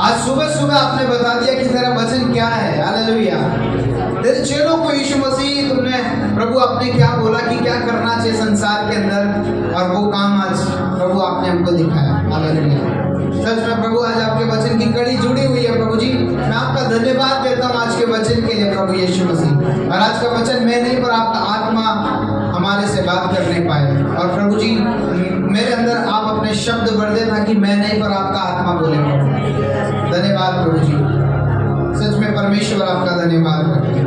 आज सुबह सुबह आपने बता दिया कि तेरा वचन क्या है। हालेलुया। तेरे चेलों को यीशु मसीह तुमने प्रभु आपने क्या बोला कि क्या करना चाहिए संसार के अंदर, और वो काम आज प्रभु आपने हमको दिखाया। हालेलुया। सच में प्रभु आज आपके वचन की कड़ी जुड़ी हुई है। प्रभु जी मैं आपका धन्यवाद देता हूँ आज के वचन के लिए प्रभु यीशु मसीह। और आज का वचन मैं नहीं पर आपका आत्मा हमारे से बात करने पाए। और प्रभु जी मेरे अंदर आप अपने शब्द भर दे ताकि मैं नहीं पर आपका आत्मा बोले। धन्यवाद प्रभु जी, सच में परमेश्वर आपका धन्यवाद करते हैं।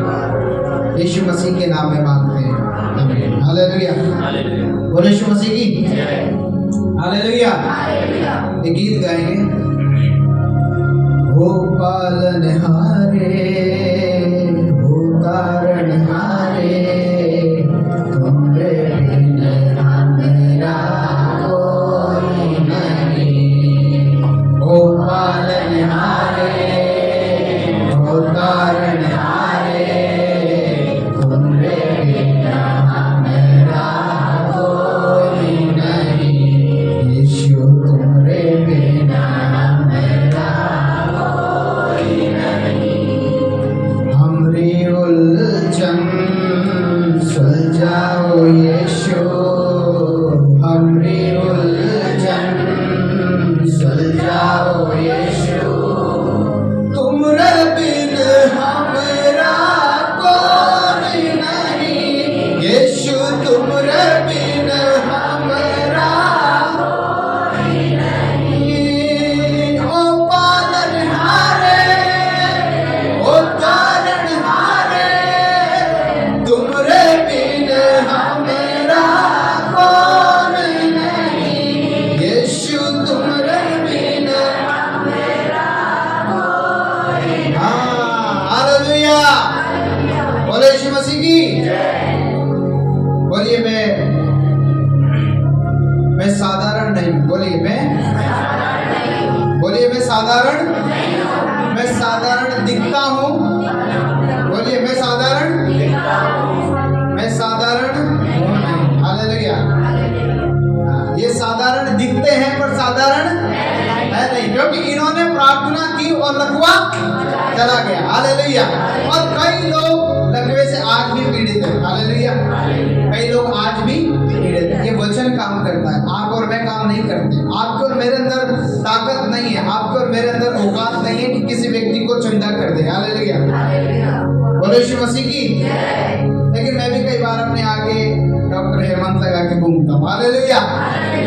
यीशु मसीह के नाम में मांगते हैं, आमीन। हालेलुया। बोले यीशु मसीह की हालेलुया। एक गीत गाएंगे। हो पालनहारे, हो तारणहारे, तुमरे बिना मेरा कोई नहीं। हो पालनहारे, हो तारणहारे, तुमरे बिना मेरा कोई नहीं। यीशु तुमरे बिना मेरा कोई नहीं। हमरी उलझन सुलझाओ यीशु, हमरी उलझन सुलझाओ यीशु, तुमरे बिन हमरा कोई नहीं। यीशु तुमरे बिन हमरा कोई नहीं। ओ पालनहारे, ओ तारणहारे, तुमरे बिन हमरा कोई नहीं। यीशु तुमरे बिन हमरा कोई नहीं। हालेलुया। बोले यीशु मसीह की। बोलिए मैं साधारण नहीं। बोलिए बोलिए मैं साधारण, मैं साधारण दिखता हूँ। बोलिए मैं साधारण, मैं साधारण हूँ नहीं। हालेलुया। ये साधारण दिखते हैं पर साधारण है नहीं, क्योंकि इन्होंने प्रार्थना की और लकवा चला गया। हालेलुया। और कई लोग लकवे से आज भी पीड़ित है। हालेलुया। कई लोग आज भी पीड़ित है। ये वचन काम करता है, आप और मैं काम नहीं करते। आपके और मेरे अंदर ताकत नहीं है, आपके और मेरे अंदर औकात नहीं है कि किसी व्यक्ति को चंदा कर दे। हालेलुया। बोलो यीशु मसीह की। लेकिन मैं भी कई बार अपने आगे डॉक्टर हेमंत लगा के घूमता हूँ। हालेलुया।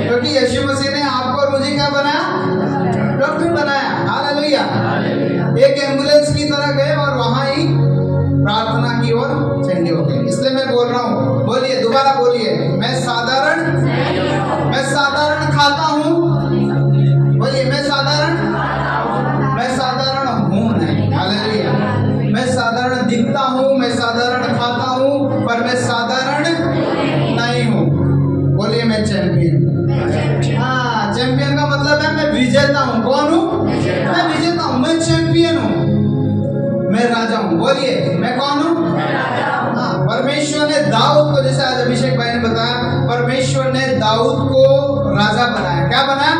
क्योंकि यीशु मसीह ने आपको और मुझे क्या बनाया? डॉक्टर बनाया। हालेलुया। एक एम्बुलेंस की तरह गए और वहां ही प्रार्थना की और चंगे हो गए। इसलिए मैं बोल रहा हूँ, बोलिए दोबारा बोलिए, मैं साधारण खाता हूँ। बोलिए मैं साधारण हूँ नहीं। हालेलुया। मैं साधारण दिखता हूँ, मैं साधारण खाता हूँ, पर मैं साधारण नहीं हूँ। बोलिए मैं चैंपियन। हाँ, चैंपियन का मतलब है मैं विजेता हूँ। कौन हूँ? मैं विजेता हूँ, मैं चैंपियन हूँ, मैं राजा हूँ। बोलिए मैं कौन हूँ? हाँ, परमेश्वर ने दाऊद को, जैसे आज अभिषेक भाई ने बताया, परमेश्वर ने दाऊद को राजा बनाया। क्या बनाया?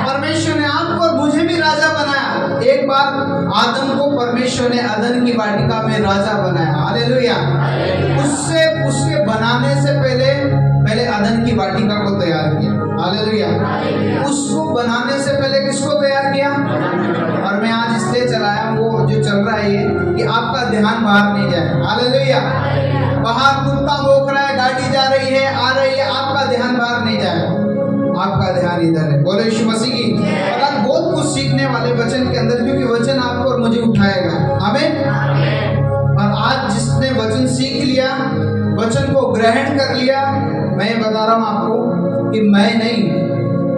परमेश्वर ने आपको और मुझे भी राजा बनाया। एक बार आदम को परमेश्वर ने अदन की वाटिका में राजा बनाया। हालेलुया। उसके बनाने से पहले अदन की वाटिका को तैयार किया। हालेलुया। उसको बनाने से पहले किसको तैयार किया? और मैं आज इसलिए चलाया वो जो चल रहा है ये, कि आपका ध्यान बाहर नहीं जाए। हालेलुया। बाहर कुत्ता भौंक रहा है, गाड़ी जा रही है, आ रही है, आपका ध्यान बाहर नहीं जाए, आपका ध्यान इधर है। बोलो यीशु मसीह की। और आज बहुत कुछ सीखने वाले वचन के अंदर, क्योंकि वचन आपको और मुझे उठाएगा। आमीन। और आज जिसने वचन सीख लिया, वचन को ग्रहण कर लिया, मैं बता रहा हूँ आपको कि मैं नहीं,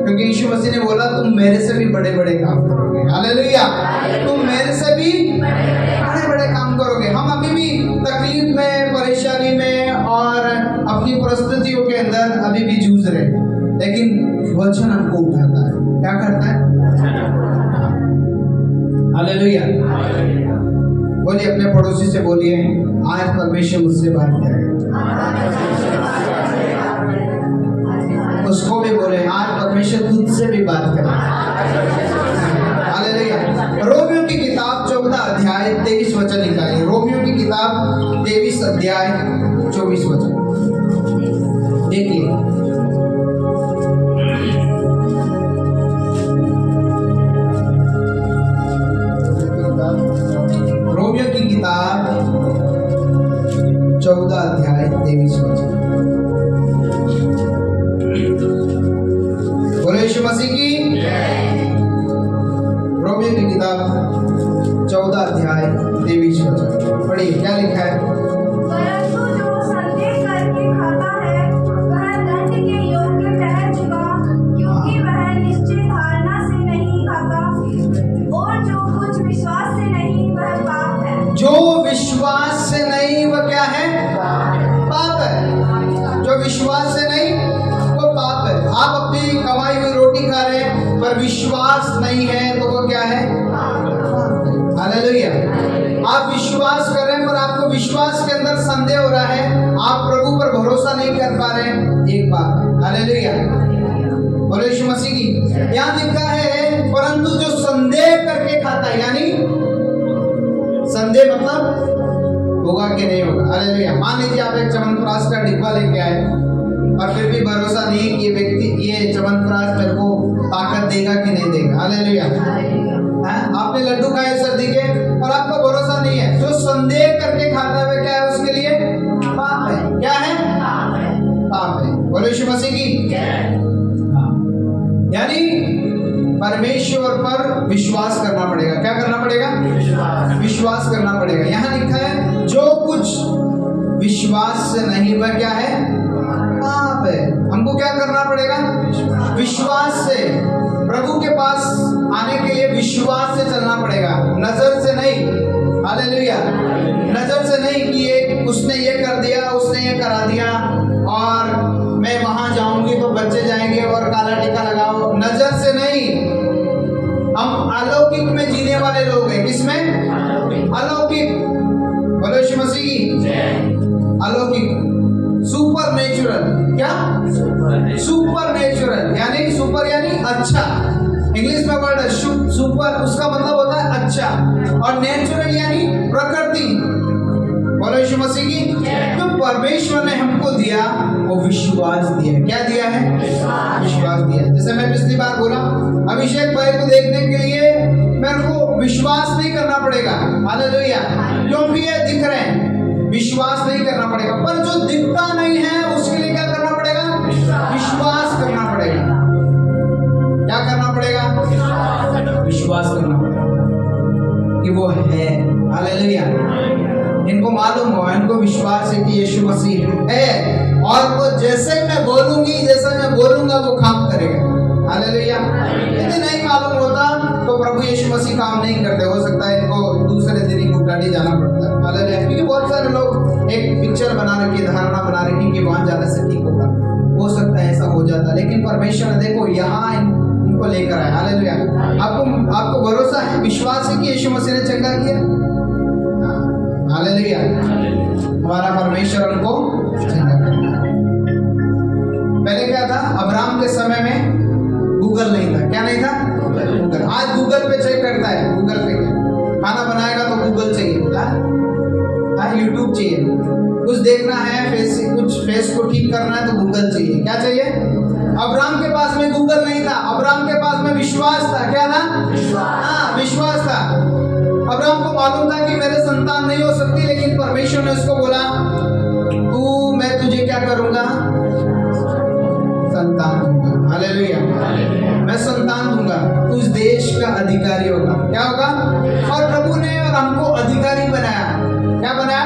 क्योंकि यीशु मसीह ने बोला तुम मेरे से भी बड़े बड़े काम करोगे। हालेलुया। तुम मेरे से भी बड़े बड़े काम करोगे। हम अभी भी तकलीफ में, परेशानी में और अपनी परिस्थितियों के अंदर अभी भी जूझ रहे, लेकिन वचन हमको उठाता है। क्या करता है? हालेलुया। बोलिए अपने पड़ोसी से, बोलिए आज परमेश्वर मुझसे बात करेगा। उसको भी बोले आज परमेश्वर तुझसे भी बात करेगा। हालेलुया। अध्याय 23 वचन निकालिए। रोमियो की किताब 23 अध्याय 24 वचन देखिए। रोमियो की किताब 14 अध्याय 23 वचन। बोलो यीशु मसीह की। रोमियो की किताब 14 अध्याय 23 वचन पढ़िए, क्या लिखा है? परंतु जो संदेह करके खाता है वह दंड के योग्य ठहरेगा, क्योंकि वह निश्चय धारणा से नहीं खाता, और जो कुछ विश्वास से नहीं वह पाप है। जो विश्वास से नहीं वह क्या है? पाप है। जो विश्वास से नहीं वो पाप है। आप अपनी कमाई हुई रोटी खा रहे हैं पर विश्वास नहीं है तो वो क्या है? हालेलुया। आप विश्वास कर रहे हैं पर आपको विश्वास के अंदर संदेह हो रहा है, आप प्रभु पर भरोसा नहीं कर पा रहे हैं, एक बात है। हालेलुया। बोलो यीशु मसीह की। यहाँ लिखा है परंतु जो संदेह करके खाता है, यानी संदेह मतलब होगा कि नहीं होगा। हालेलुया। मान लीजिए आप एक च्यवनप्राश का डिब्बा लेके आए और फिर भी भरोसा नहीं कि ये व्यक्ति ये च्यवनप्राश मेरे को ताकत देगा कि नहीं देगा। हालेलुया। आपने लड्डू खाए सर्दी के और आपको भरोसा नहीं है, जो संदेह करके खाता है क्या है? उसके लिए पाप है। क्या है? पाप है। बोलो यीशु मसीह की। यानी परमेश्वर पर विश्वास करना पड़ेगा। क्या करना पड़ेगा? विश्वास करना पड़ेगा। यहाँ लिखा है जो कुछ विश्वास से नहीं वह क्या है? पाप है। हमको क्या करना पड़ेगा? विश्वास से प्रभु के पास आने के लिए विश्वास से चलना पड़ेगा, नजर से नहीं। हालेलुया। नजर से नहीं कि ये उसने ये कर दिया, उसने ये करा दिया और मैं वहां जाऊंगी तो बच्चे जाएंगे और काला टीका लगाओ। नजर से नहीं। हम अलौकिक में जीने वाले लोग हैं। किसमें? अलौकिक। बोलो यीशु मसीह की। अलौकिक, सुपर नेचुरल। क्या? सुपर नेचुरल यानी सुपर यानी अच्छा। इंग्लिश में वर्ड है सुपर, उसका मतलब होता है अच्छा, और नेचुरल यानी प्रकृति। बोलो यीशु मसीह की। जो परमेश्वर ने हमको दिया वो विश्वास दिया। क्या दिया है? विश्वास दिया। जैसे मैं पिछली बार बोला, अभिषेक भाई को देखने के लिए मेरे को विश्वास नहीं करना पड़ेगा। हालेलुया। क्योंकि ये दिख रहे हैं, विश्वास नहीं करना पड़ेगा। पर जो दिखता नहीं है उसके लिए क्या करना पड़ेगा? विश्वास करना पड़ेगा। क्या करना पड़ेगा? विश्वास करना पड़ेगा कि वो है। हालेलुया। इनको मालूम हो, इनको विश्वास है कि यीशु मसीह है और वो जैसे मैं बोलूंगी, जैसे मैं बोलूंगा वो काम करेगा। हालेलुया। यदि नहीं मालूम होता तो प्रभु यीशु मसीह काम नहीं करते। हो सकता है इनको दूसरे दिन ही गुटाटी जाना पड़ता है। हालेलुया। क्योंकि बहुत सारे लोग एक पिक्चर बना रखी, धारणा बना रखी कि वहां जाने से ठीक होगा। हो सकता है ऐसा हो जाता, लेकिन परमेश्वर देखो यहाँ इनको लेकर आए। हालेलुया। आपको भरोसा है, विश्वास है कि यीशु मसीह ने चंगा किया। हालेलुया। हमारा परमेश्वर उनको चंगा करता है। पहले क्या था? अब्राहम के समय में गूगल नहीं था। क्या नहीं था? गूगल। आज गूगल पे चेक करता है। गूगल पे खाना बनाएगा तो गूगल चाहिए। यूट्यूब चाहिए। कुछ देखना है, कुछ फेस को ठीक करना है तो गूगल चाहिए। क्या चाहिए? अब्राहम के पास में गूगल नहीं था, अब्राहम के पास में विश्वास था। क्या था? विश्वास था। अब्राहम को मालूम था कि मेरे संतान नहीं हो सकती, लेकिन परमेश्वर ने उसको बोला मैं तुझे क्या करूंगा? संतान दूंगा। हालेलुया। मैं संतान दूंगा, तू इस देश का अधिकारी होगा। क्या होगा? और प्रभु ने और हमको अधिकारी बनाया। क्या बनाया?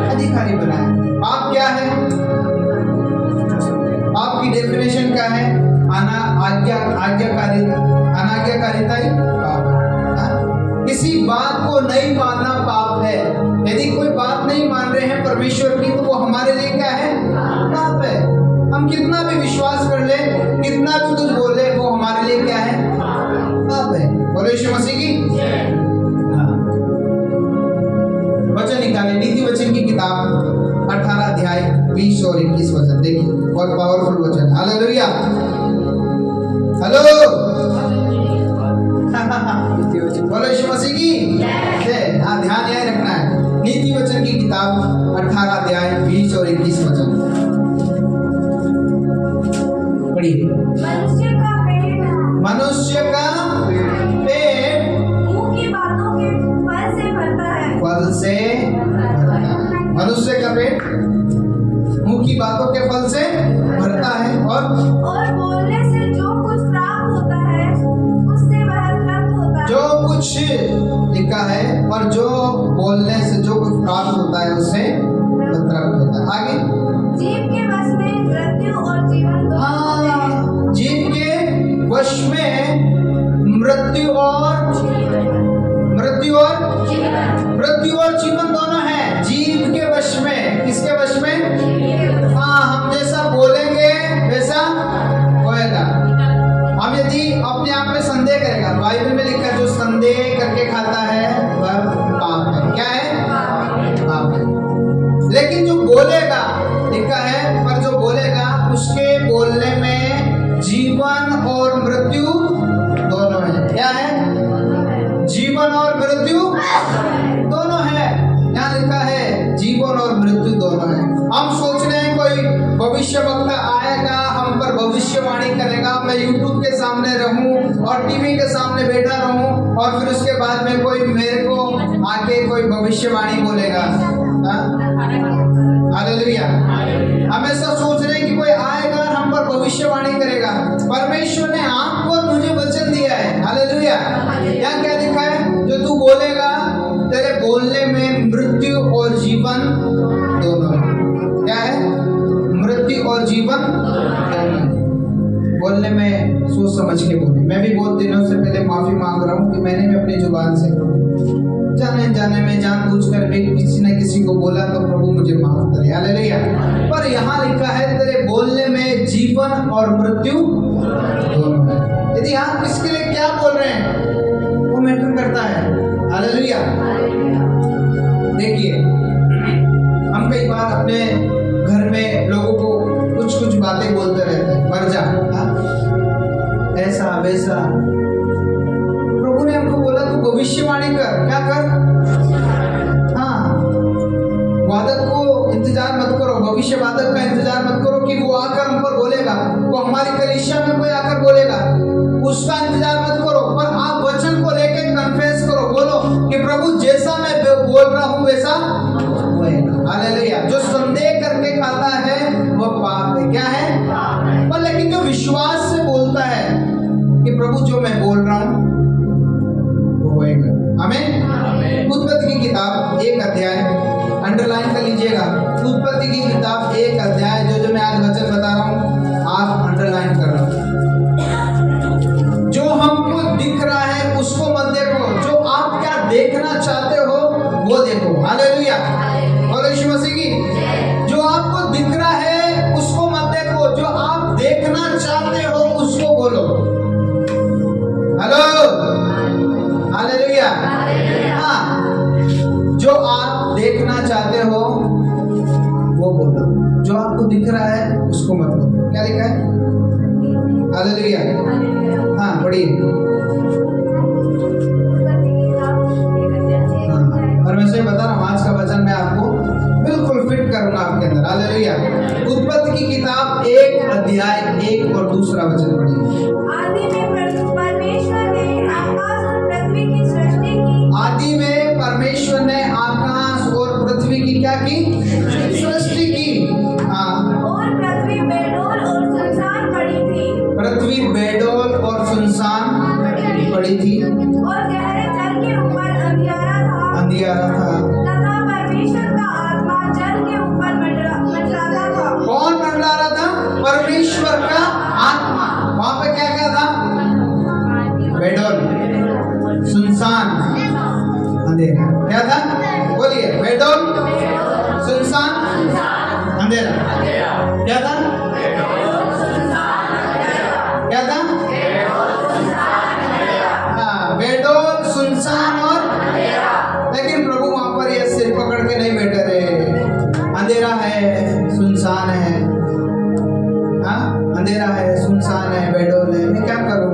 अधिकारी बनाया। पाप क्या है? पाप की डेफिनेशन क्या है? अनाज्ञाकारिता ही पाप। किसी बात को नहीं मानना पाप है। यदि कोई बात नहीं मान रहे हैं परमेश्वर की तो वो हमारे लिए क्या है? पाप है। हम कितना भी विश्वास कर ले, कितना भी कुछ बोले, वो हमारे लिए क्या है? पाप है। बोलो यीशु मसीह की। वचन निकाले, नीति वचन की किताब 18 अध्याय 20 और 21 वचन देखिए। बहुत पावरफुल वचन। हालेलुया। हेलो। बोलो यीशु मसीह की जय। हाँ, ध्यान यह रखना है। नीति वचन की किताब 18 अध्याय 20 और 21 वचन पढ़िए। मनुष्य का पेट मुंह की बातों के फल से भरता है। फल से भरता है। मनुष्य का पेट मुंह की बातों के फल से भरता है और बोलने से जो कुछ प्राप्त होता है उससे वह तृप्त होता है। जो कुछ लिखा है और जो बोलने से जो कुछ प्राप्त होता है उससे तृप्त होता है। आगे जीव के वश में मृत्यु और जीवन दोनों होते हैं। जीव के वश में मृत्यु और जीवन दोनों है। जीव के वश में, किसके वश में? हाँ, हम जैसा बोलेंगे वैसा होएगा। हम यदि अपने आप में संदेह करेगा, बाइबल में लिखा है जो संदेह करके खाता है वह पाप है। क्या है? पाप है। लेकिन जो बोलेगा, लिखा है, पर जो बोलेगा उसके बोलने में जीवन और मृत्यु दोनों है। क्या है? जीवन और मृत्यु दोनों है। यहाँ लिखा है जीवन और मृत्यु दोनों है। हम सोच रहे हैं कोई भविष्य वक्ता आएगा, हम पर भविष्यवाणी करेगा, मैं यूट्यूब के सामने रहूं और टीवी के सामने बैठा रहूं और फिर उसके बाद में कोई मेरे को आके कोई भविष्यवाणी बोलेगा। हालेलुया। हम ऐसा सोच रहे हैं कि कोई आएगा और हम पर भविष्यवाणी करेगा। परमेश्वर ने आपको और मुझे वचन दिया है। हालेलुया। यहाँ क्या लिखा है? जो तू बोलेगा तेरे बोलने में मृत्यु और जीवन दोनों है। क्या है? मृत्यु और जीवन दोनों। बोलने में सोच समझ के बोले। मैं भी बहुत दिनों से पहले माफी मांग रहा हूँ कि मैंने भी अपनी जुबान से जाने में जानबूझकर भी किसी न किसी को बोला, तो प्रभु मुझे माफ करे। हालेलुया। पर यहाँ लिखा है तेरे बोलने में जीवन और मृत्यु दोनों है। यदि आप किसके लिए क्या बोल रहे हैं वो मैटर करता है। हालेलुया। देखिए, हम कई बार अपने घर में लोगों को कुछ बातें बोलते रहते हैं, मर जा, ऐसा वैसा। प्रभु ने हमको बोला तू भविष्यवाणी कर। क्या कर? हाँ, वादक को इंतजार मत करो, भविष्य वादक का इंतजार मत करो कि वो आकर हम पर बोलेगा, वो हमारी कलीसिया में कोई आकर बोलेगा, उसका इंतजार मत करो। पर आप वचन को लेकर कन्फेस करो, बोलो कि प्रभु जैसा मैं बोल रहा हूँ वैसा होएगा। हालेलुया। जो संदेह करके खाता है वह पाप है। क्या है? पर लेकिन जो विश्वास से बोलता है कि प्रभु जो मैं बोल रहा हूँ वो होएगा। आमीन। उत्पत्ति की किताब 1 अध्याय, अंडरलाइन कर लीजिएगा। उत्पत्ति की किताब 1 अध्याय, जो मैं आज वचन बता रहा हूँ आप अंडरलाइन कर रहा हूँ। जो हमको दिख रहा है उसको मत देखो, जो आप क्या देखना चाहते हो वो देखो। हालेलुया। बोलो यीशु मसीह की। जो आपको दिख रहा है उसको मत देखो, जो आप देखना चाहते हो उसको बोलो। Hello, hallelujah. हाँ, जो आप देखना चाहते हो वो बोलो, जो आपको दिख रहा है उसको मत बोलो। क्या लिखा है? हालेलुया। हाँ, पढ़िए। और मैं से बता रहा हूँ आज का वचन मैं आपको बिल्कुल फिट करूंगा आपके अंदर। हालेलुया। उत्पत्ति की किताब 1 अध्याय 1 और 2 वचन पढ़िए। आदि में परमेश्वर ने आकाश और पृथ्वी की सृष्टि की। आदि में परमेश्वर ने आकाश और पृथ्वी की क्या की? सृष्टि की। हाँ। और पृथ्वी बेडौल और सुनसान पड़ी थी। पृथ्वी बेडौल और सुनसान पड़ी थी। और गहरे जल के ऊपर अंधियारा था। तथा परमेश्वर का आत्मा जल के ऊपर मंडराता था। कौन मंडरा रहा था? परमेश्वर का आत्मा। वहां पे क्या क्या था? बेडौल, सुनसान, अंधेरा। क्या था? बोलिए। बेडौल, सुनसान, अंधेरा। क्या था? क्या था? हाँ, बेडौल, सुनसान और लेकिन प्रभु वहां पर ये सिर पकड़ के नहीं बैठे रहे। अंधेरा है, सुनसान है। हाँ, अंधेरा है, सुनसान है, बेडौल है, मैं क्या करूं?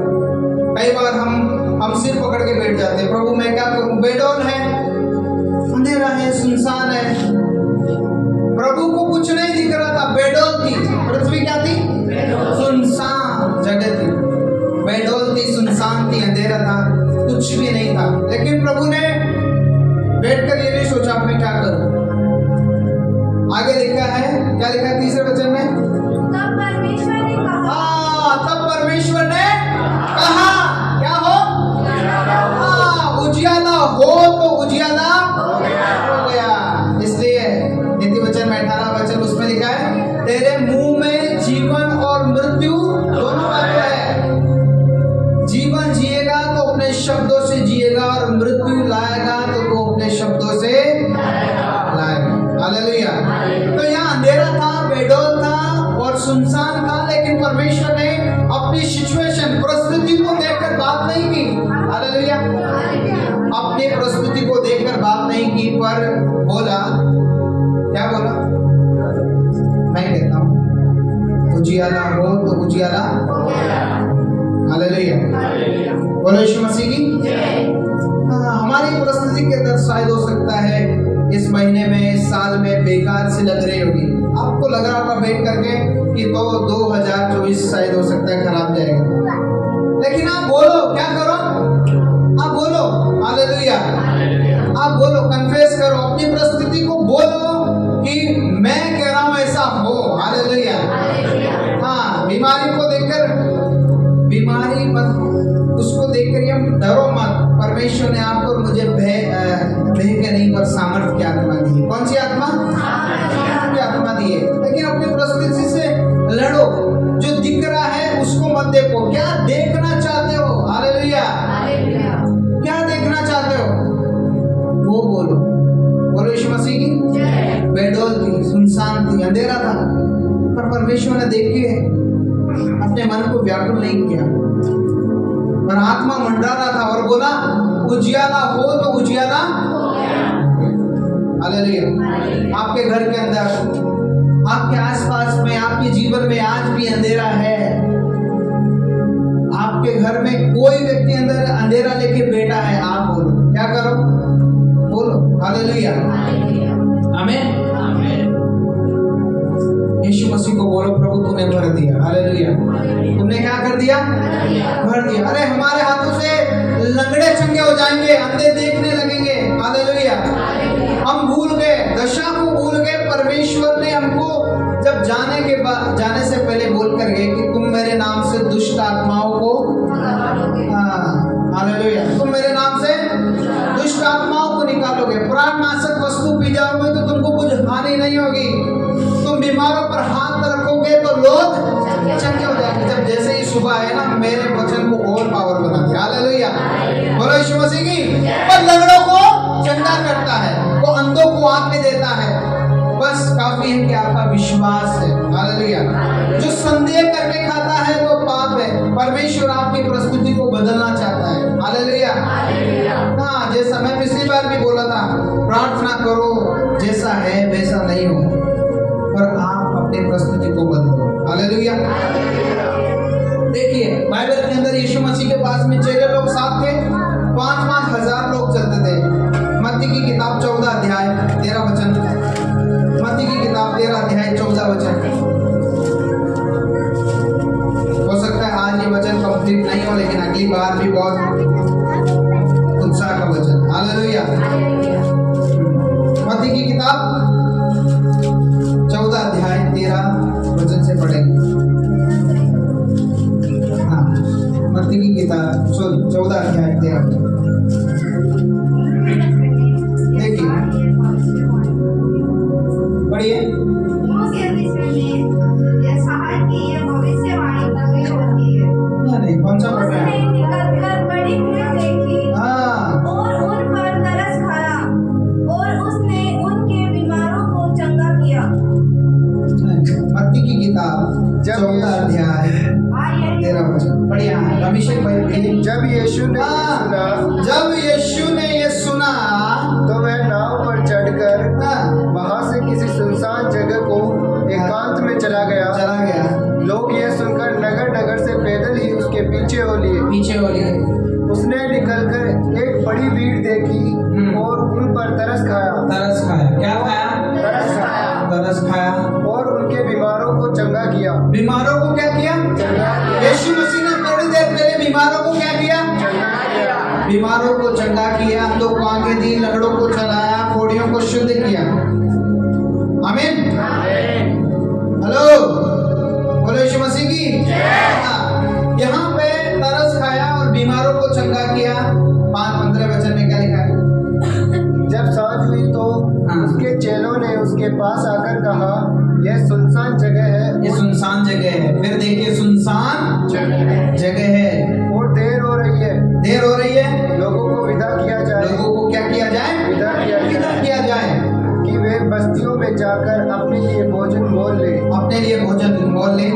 कई बार हम सिर पकड़ पकड़ के बैठ जाते हैं, प्रभु मैं क्या करूं, बेडौल है, अंधेरा है, सुनसान है। प्रभु को कुछ नहीं दिख रहा था, बेडौल थी, पृथ्वी क्या थी, सुनसान जगह थी, बेडौल थी, सुनसान थी, अंधेरा था, कुछ भी नहीं था। लेकिन प्रभु ने बैठकर ये नहीं सोचा अब मैं क्या करूं। आगे लिखा है, क्या लिखा है तीसरे वचन में, तब परमेश्वर ने कहा, तब परमेश्वर ने कहा, क्या हो, उजियाला हो, तो उजियाला हो गया। इसलिए नीति वचन में 18 वचन उसमें लिखा है, तेरे मुंह में जीवन और मृत्यु दोनों बातें है। जीवन जिएगा तो अपने शब्दों से जिएगा, और मृत्यु लाएगा तो वो अपने शब्दों से लाएगा। हालेलुया। तो यहाँ अंधेरा था, बेडौल था और सुनसान था, लेकिन परमेश्वर ने अपनी सिचुएशन, परिस्थिति को देखकर बात नहीं की। हालेलुया। अपनी परिस्थिति को देखकर बात नहीं की, पर बोला, क्या बोला, मैं कहता हूं उजियाला हो तो उजियाला। हालेलुया। बोलो यीशु मसीह की। हमारी परिस्थिति के अंदर शायद हो सकता है इस महीने में, इस साल में बेकार से लग रही होगी, आपको लग रहा होगा बैठ करके कि तो 2024 शायद हो सकता है खराब जाएगा। लेकिन आप बोलो, क्या करो, आप बोलो, हालेलुया, आप बोलो, कन्फेस करो, अपनी परिस्थिति को बोलो कि मैं कह रहा हूं ऐसा हो। हालेलुया। हाँ, बीमारी को देखकर, बीमारी मत, उसको देखकर हम डरो मत। परमेश्वर ने आपको और मुझे भय के नहीं पर सामर्थ्य की आत्मा दी है। कौन सी आत्मा, की आत्मा दी है। लेकिन अपनी परिस्थिति से लड़ो, जो दिख रहा है उसको मत देखो, क्या देखना चाहते हो। हालेलुया। क्या देखना चाहते हो वो बोलो। बोलो यीशु मसीह की। बेडौल थी, सुनसान थी, अंधेरा था, पर परमेश्वर ने देख के अपने मन को व्याकुल नहीं किया, पर आत्मा मंडरा रहा था और बोला उजियाला हो तो उजियाला। हालेलुया। आपके घर के अंदर, आपके आसपास में, आपके जीवन में आज भी अंधेरा है। आपके घर में कोई व्यक्ति अंदर अंधेरा लेके बैठा है, आप बोलो, क्या करो, बोलो। हालेलुया। आमीन। यीशु मसीह को बोलो, प्रभु तूने भर दिया। हालेलुया। तुमने क्या कर दिया, भर दिया। अरे हमारे हाथों से लंगड़े चंगे हो जाएंगे, अंधे देखने लगेंगे। हालेलुया। हम भूल गए, दशा को भूल गए। परमेश्वर ने हमको जब जाने से पहले बोल कर गए कि तुम मेरे नाम से दुष्ट आत्माओं को, हालेलुया, तुम मेरे नाम से दुष्ट आत्माओं को निकालोगे, प्राणनाशक वस्तु पी जाओगे तो तुमको कुछ हानि नहीं होगी, तुम बीमारों पर हाथ रखोगे तो लोग चंगे हो जाएंगे। जब जैसे ही सुबह है ना, मेरे वचन को और पावर बना दिया। हालेलुया। बोलो यीशु मसीह की। पर लंगड़ों को चंगा करता है, वो अंधों को आंखें देता है। बस काफी है कि आपका विश्वास है। हालेलुया। जो संदेह करके खाता है वो पाप है। परमेश्वर आपकी परिस्थिति को बदलना चाहता है। हालेलुया। हाँ, जैसा मैं पिछली बार भी बोला था, प्रार्थना करो, जैसा है वैसा नहीं हो, पर आप अपनी परिस्थिति को बदलो। हालेलुया। देखिए बाइबल के अंदर यीशु मसीह के पास में 6 लोग साथ थे, 5-5 हजार लोग चलते थे। मत्ती की किताब 14 अध्याय 13 वचन, मत्ती की किताब 13 अध्याय 14 वचन। हो सकता है आज ये वचन कंप्लीट नहीं हो, लेकिन अगली बार भी बहुत उत्साह का वचन। हालेलुया। मत्ती की किताब 14 अध्याय 13 वचन से पढ़ेंगे। हाँ, मत्ती की किताब 14 अध्याय 13 वचन देखिए, पढ़िए। नहीं, कौन सा पढ़ रहा है? बड़ी भीड़ देखी और उन पर तरस खाया, और उसने उनके बीमारों को चंगा किया। मत्ती की किताब 14 अध्याय 13 वचन पढ़िए। अभिषेक भाई पढ़िए। जब यीशु ने ये सुना तो वह नाव पर चढ़कर वहां से किसी सुनसान जगह को एकांत में चला गया। लोग यह सुनकर नगर नगर से पैदल ही उसके पीछे हो लिए। उसने उसने निकलकर बड़ी भीड़ देखी और उन पर तरस खाया। क्या खाया? तरस खाया। और उनके बीमारों को चंगा किया। बीमारों को क्या किया? यीशु मसीह ने थोड़ी देर पहले बीमारों को क्या किया? बीमारों को चंगा किया, अंधों को आंखें दी, लंगड़ों को चलाया, कोढ़ियों को शुद्ध किया। आमीन। हेलो, बोलो यीशु मसीह की। यहाँ पे तरस खाया और बीमारों को चंगा किया। 5:15 वचन में क्या लिखा है? जब सांझ हुई तो उसके चेलों ने उसके पास आकर कहा, यह सुनसान जगह है। ये सुनसान जगह है। फिर देखिए, सुनसान जगह है और देर हो रही है। देर हो रही है। लोगों को विदा किया जाए। लोगों को क्या किया जाए? विदा किया जाए कि वे बस्तियों में जाकर अपने लिए भोजन मोल ले। अपने लिए भोजन मोल ले।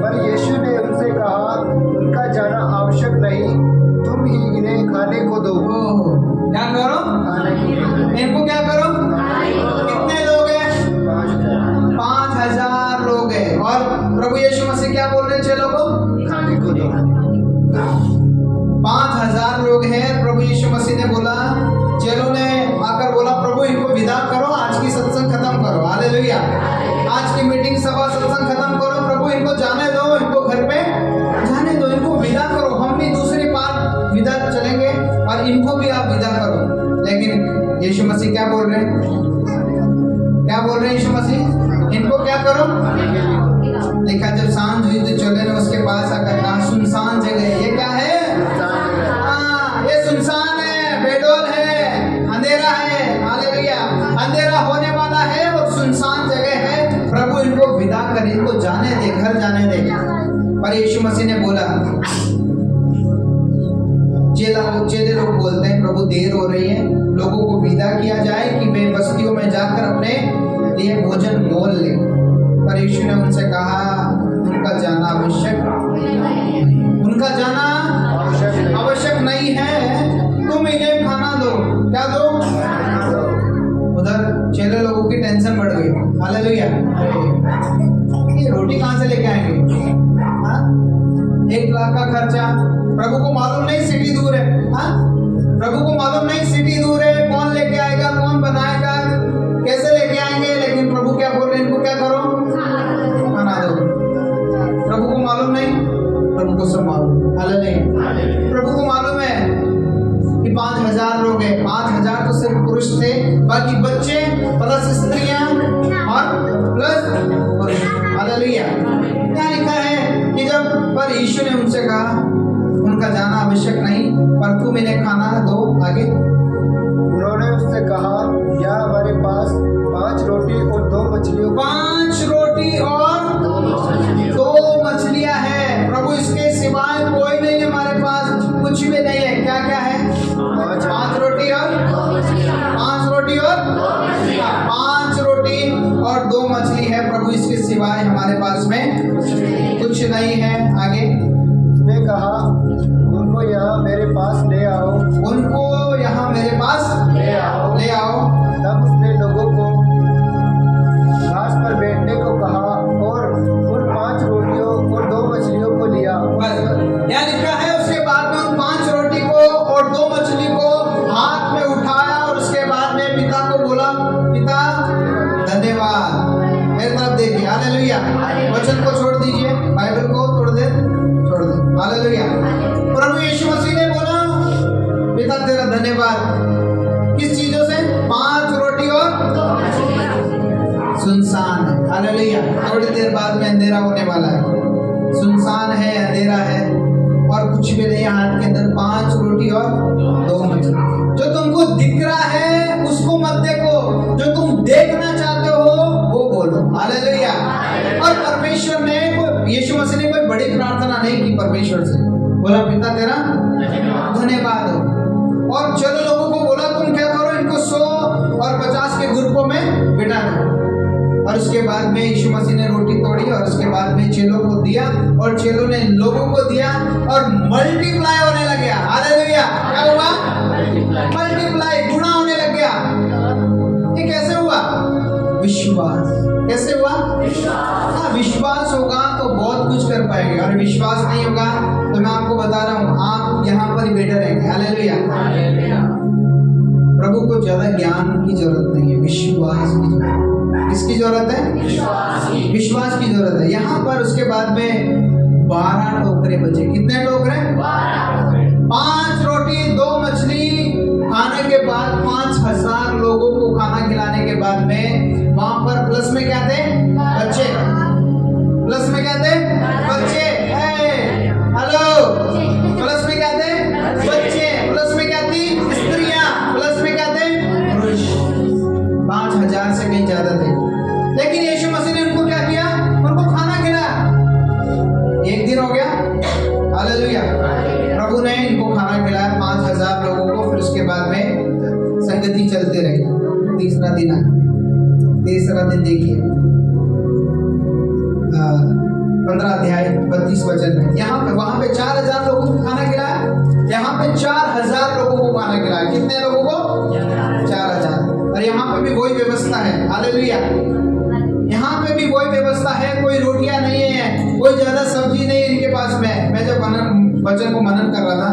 पर यीशु ने उनसे कहा, उनका जाना आवश्यक नहीं, तुम ही इन्हें खाने को दो। क्या करो? खाने को। इनको क्या करो? कितने लोग हैं? 5,000 लोग हैं। और प्रभु यीशु मसीह क्या बोल रहे हैं चेलों को? खाने को दो। 5,000 लोग हैं। प्रभु यीशु मसीह ने बोला, चेलों ने आकर बोला, प्रभु इनको विदा करो, आज की सत्संग खत्म करो। हालेलुया। आज की मीटिंग सभा सत्संग खत्म करो, प्रभु इनको जाने दो, इनको घर पे जाने दो, इनको विदा करो, हम भी दूसरी बार विदा चलेंगे और इनको भी आप विदा करो। लेकिन यीशु मसीह क्या बोल रहे हैं? क्या बोल रहे हैं यीशु मसीह? इनको क्या करो? देखा, जब सांझ हुई तो चेलों ने उसके पास आकर कहा, सुनसान जगह है। ये क्या है? ये सुनसान है, बेडौल है, अंधेरा है। हालेलुया। अंधेरा होने वाला है और सुनसान जगह है। प्रभु इनको विदा करे, इनको जाने दे, घर जाने दे। पर यीशु मसीह ने बोला, चेले लोग बोलते हैं, प्रभु देर हो रही है, लोगों को विदा किया जाए कि वे बस्तियों में जाकर अपने लिए भोजन मोल ले। पर यीशु ने उनसे कहा, उनका जाना आवश्यक नहीं है, तुम इन्हें खाना दो। क्या दो? उधर चेले लोगों की टेंशन बढ़ गई। हालेलुया। ये रोटी कहाँ से लेके आएंगे? 1 लाख का खर्चा। प्रभु को मालूम नहीं सिटी दूर है। प्रभु को मालूम नहीं सिटी दूर है, कौन लेके आएगा, कौन बनाएगा, कैसे लेके आएंगे। लेकिन प्रभु क्या बोल रहे हैं? इनको क्या करो? खाना दो। प्रभु को मालूम नहीं, प्रभु को सब मालूम। हालेलुया। प्रभु को मालूम है कि 5,000 लोग हैं। 5,000 तो सिर्फ पुरुष थे, बाकी बच्चे प्लस स्त्रियां और प्लस पुरुष। हालेलुया। क्या लिखा है कि जब पर यीशु ने उनसे कहा, उनका जाना आवश्यक नहीं, पर तुम इन्हें खाना दो। आगे उन्होंने उससे कहा, क्या हमारे पास 5 रोटी और 2 मछलियों। 5 रोटी और 2 मछलियां हैं। प्रभु इसके सिवाय कोई नहीं, हमारे पास कुछ भी नहीं है। क्या क्या है? 5 रोटी और 5 रोटी और 5 रोटी और 2 मछली है। प्रभु इसके सिवाय हमारे पास में कुछ नहीं है। आगे उसने कहा, उनको यहाँ मेरे पास ले आओ। उनको यहाँ मेरे पास ले आओ। तब उसने लोगों को घास पर बैठने को कहा और उन 5 रोटियों और 2 मछलियों को लिया। क्या लिखा है? उसके बाद में उन 5 रोटी को और 2 मछली को हाथ में उठाया और उसके बाद में पिता को बोला, पिता धन्यवाद। मेरे तरफ देखिए। हालेलुया। वचन को छोड़ दीजिए, बाइबल को छोड़ दे। हालेलुया। प्रभु यीशु मसीह ने बोला, पिता तेरा धन्यवाद। किस चीजों से? 5 रोटी और सुनसान है। हालेलुया। थोड़ी देर बाद में अंधेरा होने वाला है। सुनसान है, अंधेरा है और कुछ भी नहीं। हाथ के अंदर 5 रोटी और 2 मछली। जो तुमको दिख रहा है उसको मत देखो, जो तुम देखना चाहते हो वो बोलो। हालेलुया। और परमेश्वर ने, यीशु मसीह ने कोई बड़ी प्रार्थना नहीं की परमेश्वर से। बोला, पिता तेरा धन्यवाद हो। और चलो लोगों को बोला, तुम क्या करो, इनको 100 और 50 के ग्रुपों में बिठा दो। और उसके बाद में यीशु मसीह ने रोटी तोड़ी और उसके बाद में चेलों को दिया और चेलों ने लोगों को दिया और मल्टीप्लाई होने लग गया। हालेलुया। क्या हुआ? मल्टीप्लाई, गुणा होने लग गया। ये कैसे हुआ? विश्वास। कैसे हुआ? हाँ, विश्वास होगा तो बहुत कुछ कर पाएंगे। और विश्वास नहीं होगा तो मैं आपको बता रहा हूँ, आप यहाँ पर ही बैठे रहेंगे। हालेलुया। प्रभु को ज्यादा ज्ञान की जरूरत नहीं है, विश्वास की जरूरत है। किसकी जरूरत है? विश्वास की जरूरत है। यहाँ पर उसके बाद में 12 टोकरे बचे। कितने टोकरे? 5 रोटी 2 मछली खाने के बाद 5000 लोगों को खाना खिलाने के बाद में वहां पर प्लस में क्या थे? बच्चे। प्लस में क्या थे? बच्चे। हेलो, प्लस में क्या थे? बच्चे। प्लस में क्या थी? स्त्रियां। प्लस में क्या थे? पुरुष। 5000 से कहीं ज्यादा थे। लेकिन यीशु मसीह ने उनको क्या किया? उनको खाना खिलाया। एक दिन हो गया। हालेलुया। प्रभु ने इनको खाना खिलाया 5000 लोगों को। फिर उसके बाद में संगति चलते रही। तीसरा दिन आया। तीसरा दिन देखिए 15 अध्याय 32 वचन में यहाँ पे वहां पे 4000 लोगों को खाना खिलाया। यहाँ पे 4000 लोगों को खाना खिलाया। कितने लोगों को? 4000। और यहाँ पे भी वही व्यवस्था है। हालेलुया। यहाँ पे भी वही व्यवस्था है। कोई रोटियां नहीं है, कोई ज्यादा सब्जी नहीं है इनके पास में। मैं जब वचन को मनन कर रहा था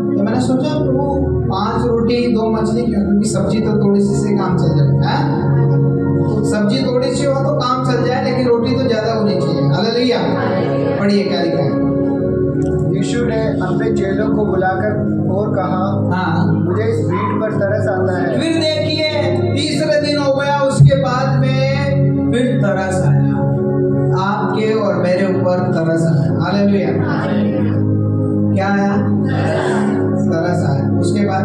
तो मैंने सोचा वो 5 रोटी 2 मछली क्यों? क्योंकि सब्जी तो थोड़ी सी से काम चल जाए। सब्जी थोड़ी सी हो तो काम चल जाए, लेकिन रोटी तो ज्यादा होनी चाहिए। हालेलुया। पढ़िए क्या लिखा है। यीशु ने अपने चेलों को बुलाकर और कहा, हाँ, मुझे इस भीड़ पर तरस आता है। फिर देखिए तीसरे दिन हो गया। उसके बाद में फिर तरस आया। आपके और मेरे ऊपर तरस आया। हालेलुया। क्या आया? तरस आया। उसके बाद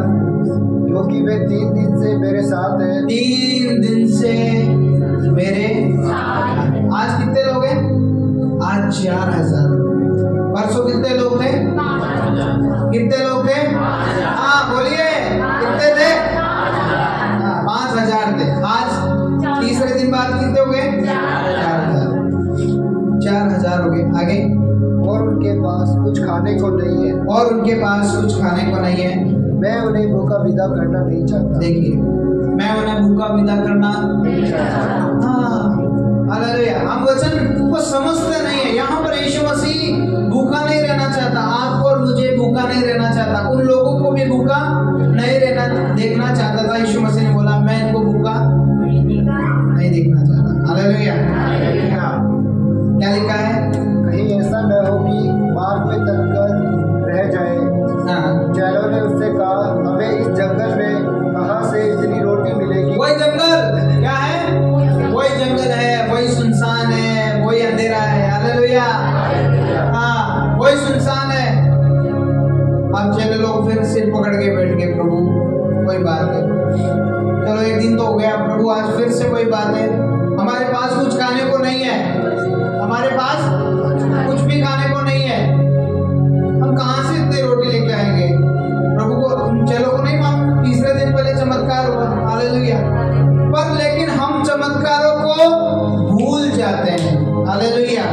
क्योंकि वे 3 दिन से मेरे साथ हैं। 3 दिन से मेरे। आज कितने लोग हैं? आज 4000। परसों कितने लोग थे? कितने लोग थे? हाँ बोलिए, कितने थे? 5000 थे। आज तीसरे दिन बाद कितने हो गए? 4000 हो गए। आगे। और उनके पास कुछ खाने को नहीं है। और उनके पास कुछ खाने को नहीं है। मैं उन्हें भूखा विदा करना नहीं चाहता। देखिए, मैं उन्हें भूखा विदा करना। हाँ, हालेलुया। हम वचन को समझते नहीं है। यहाँ पर यीशु मसीह भूखा नहीं रहना चाहता। आपको और मुझे भूखा नहीं रहना चाहता। उन लोगों को भी भूखा नहीं रहना देखना चाहता था। यीशु मसीह ने बोला मैं इनको भूखा नहीं देखना चाहता। हालेलुया। क्या लिखा है? कहीं ऐसा न हो कि मार्ग में तक कर रह जाए। हाँ, चेलों ने उससे कहा, हमें इस जंगल में कहाँ से इतनी रोटी मिलेगी? वही जंगल क्या है? वही जंगल है, वही सुनसान है, वही अंधेरा है। हालेलुया। हाँ, वही सुनसान है। अब चले लोग फिर सिर पकड़ के बैठ गए, प्रभु कोई बात नहीं, चलो एक दिन तो हो गया प्रभु, आज फिर से कोई बात है। हमारे पास कुछ खाने को नहीं है। हमारे पास कुछ भी खाने को नहीं है। हम कहाँ से इतनी रोटी लेके आएंगे? प्रभु को चलो को नहीं मालूम। तीसरे दिन पहले चमत्कार हुआ। हालेलुया। पर लेकिन हम चमत्कारों को भूल जाते हैं। हालेलुया।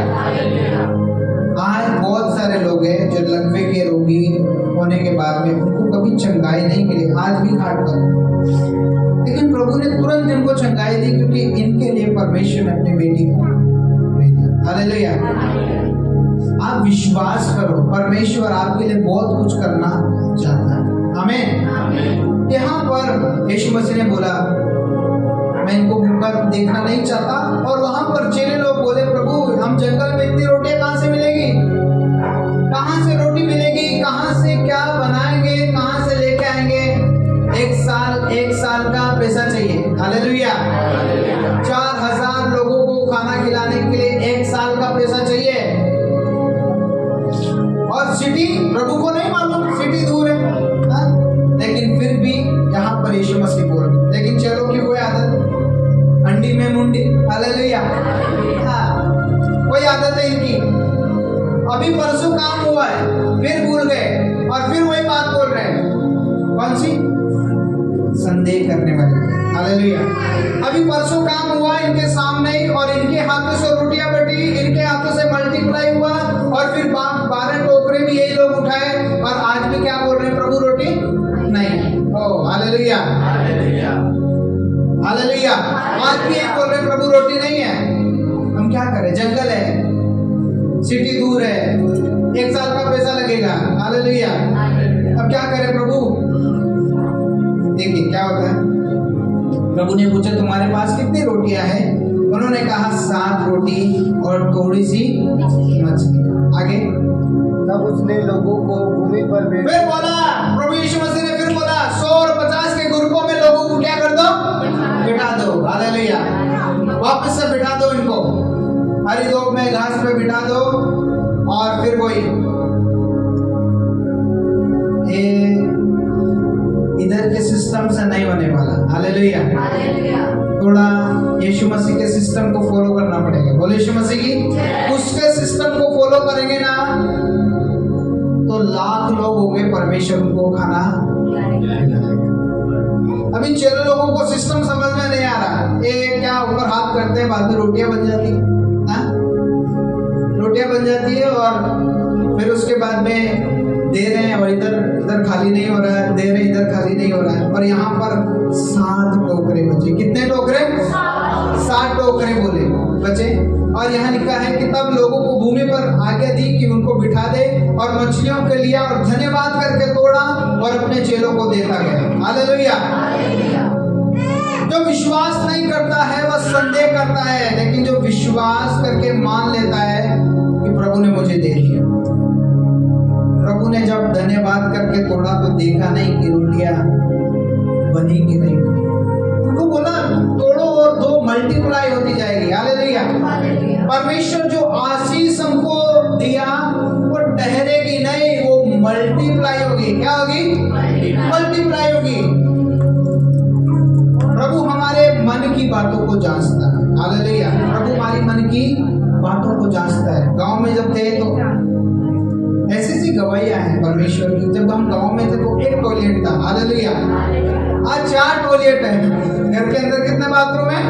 आज बहुत सारे लोग हैं जो लकवे के रोगी होने के बाद में उनको कभी चंगाई नहीं मिली, आज भी खाट कर, लेकिन प्रभु ने तुरंत इनको चंगाई दी क्योंकि इनके लिए परमेश्वर ने अपनी बेटी को भेजा। हालेलुया। आप विश्वास करो, परमेश्वर आपके लिए बहुत कुछ करना चाहता है। आमीन। यहाँ पर यीशु मसीह ने बोला मैं इनको भूखा देखना नहीं चाहता। और वहां पर चेले लोग बोले प्रभु हम जंगल में इतनी रोटियां कहाँ से मिलेगी? कहाँ से रोटी मिलेगी? कहाँ से क्या बनाएंगे? कहाँ से लेके आएंगे? एक साल का पैसा चाहिए। हालेलुया। 4000 लोगों को खाना खिलाने के लिए 1 साल का पैसा चाहिए। और सिटी प्रभु को नहीं मालूम, सिटी दूर है। लेकिन फिर भी यहाँ पर यीशु मसीह बोल, लेकिन चलो की कोई आदत अंडी में मुंडी। हालेलुया। हाँ, कोई आदत है इनकी। अभी परसों काम हुआ है, फिर भूल गए और फिर वही बात बोल रहे हैं। कौन सी? संदेह करने वाले। हालेलुया। अभी परसों काम हुआ इनके सामने ही और इनके हाथों से रोटियां बटी, इनके हाथों से मल्टीप्लाई हुआ और फिर 12 टोकरे भी यही लोग उठाए और आज भी क्या बोल रहे हैं? प्रभु रोटी नहीं। ओ हालेलुया। हालेलुया। आज भी एक बोल रहे प्रभु रोटी नहीं है। हम क्या करें? जंगल है, सिटी दूर है, 1 साल का पैसा लगेगा। हालेलुया। अब क्या करें प्रभु? देखिए क्या होता है। प्रभु ने पूछा तुम्हारे पास कितनी रोटियां हैं? उन्होंने कहा 7 रोटी और थोड़ी सी मछली। आगे तब उसने लोगों को भूमि पर फिर बोला, प्रभु यीशु मसीह ने फिर बोला 100 और 50 के ग्रुपों में लोगों को क्या कर दो? बिठा दो। हालेलुया। वापस से बिठा दो इनको, हरी धूप में घास पे बिठा दो। और फिर वही इधर के सिस्टम से नहीं होने वाला। हालेलुया। थोड़ा यीशु मसीह के सिस्टम को फॉलो करना पड़ेगा। बोले यीशु मसीह की। उसके सिस्टम को फॉलो करेंगे ना तो लाख लोग होंगे, परमेश्वर को खाना। अभी चलो लोगों को सिस्टम समझ में नहीं आ रहा। ये क्या ऊपर हाथ करते हैं, बाद में रोटियां बन जाती है। रोटियां बन जाती है और फिर उसके बाद में दे रहे हैं और इधर खाली नहीं हो रहा है, दे रहे इधर खाली नहीं हो रहा है। और यहाँ पर 7 टोकरे बचे। कितने टोकरे? 7 टोकरे बोले बचे। और यहाँ लिखा है कि तब लोगों को भूमि पर आज्ञा दी कि उनको बिठा दे, और मछलियों के लिया और धन्यवाद करके तोड़ा और अपने चेलों को देता गया। हालेलुया। जो विश्वास नहीं करता है वह संदेह करता है, लेकिन जो विश्वास करके मान लेता है कि प्रभु ने मुझे दे दिया। प्रभु ने जब धन्यवाद करके तोड़ा तो देखा नहीं कि रोटियां बनी कि नहीं बनी। उनको बोला तोड़ो और 2 मल्टीप्लाई होती जाएगी। हालेलुया। परमेश्वर जो आशीष हमको दिया वो ठहरेगी नहीं, वो मल्टीप्लाई होगी। क्या होगी? मल्टीप्लाई होगी। प्रभु हमारे मन की बातों को जांचता है। हालेलुया। प्रभु हमारी मन की बातों को जांचता है। गांव में जब थे तो ऐसी गवाहियां हैं परमेश्वर की। जब हम गांव में थे तो 1 टॉयलेट था। हालेलुया। आज 4 टॉयलेट है। घर के अंदर कितने बाथरूम है?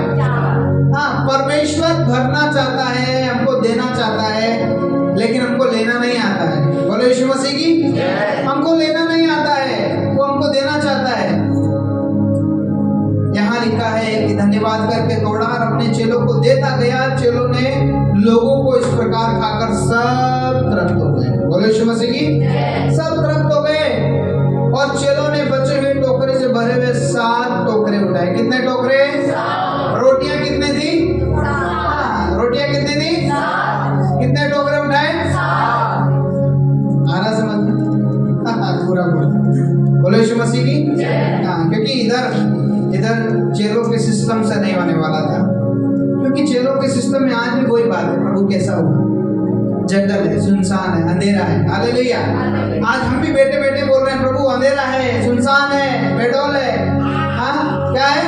हाँ, परमेश्वर भरना चाहता है, हमको देना चाहता है, लेकिन हमको लेना नहीं आता है। बोलो यीशु मसीह की। हमको लेना नहीं आता है, वो हमको देना चाहता है। यहाँ लिखा है कि धन्यवाद करके तोड़ा और अपने चेलों को देता गया। चेलों ने लोगों को इस प्रकार खाकर सब तृप्त हो गए। बोलो यीशु मसीह की। सब तृप्त हो गए। और चेलों ने बचे हुए टोकरे से भरे हुए 7 टोकरे उठाए। कितने टोकरे? रोटियां कितने थी? रोटियां कितनी थी? कितने टोकरे उठाए? आ रहा समझ में? पूरा बोलो यीशु मसीह की। हाँ, क्योंकि इधर चेलों के सिस्टम से नहीं होने वाला था। क्योंकि चेलों के सिस्टम में आज भी वही बात है। प्रभु कैसा होगा? जंगल है, सुनसान है, अंधेरा है। हालेलुया। आज हम भी बैठे बैठे बोल रहे हैं प्रभु अंधेरा है, सुनसान है, बेडौल है। हाँ, क्या है?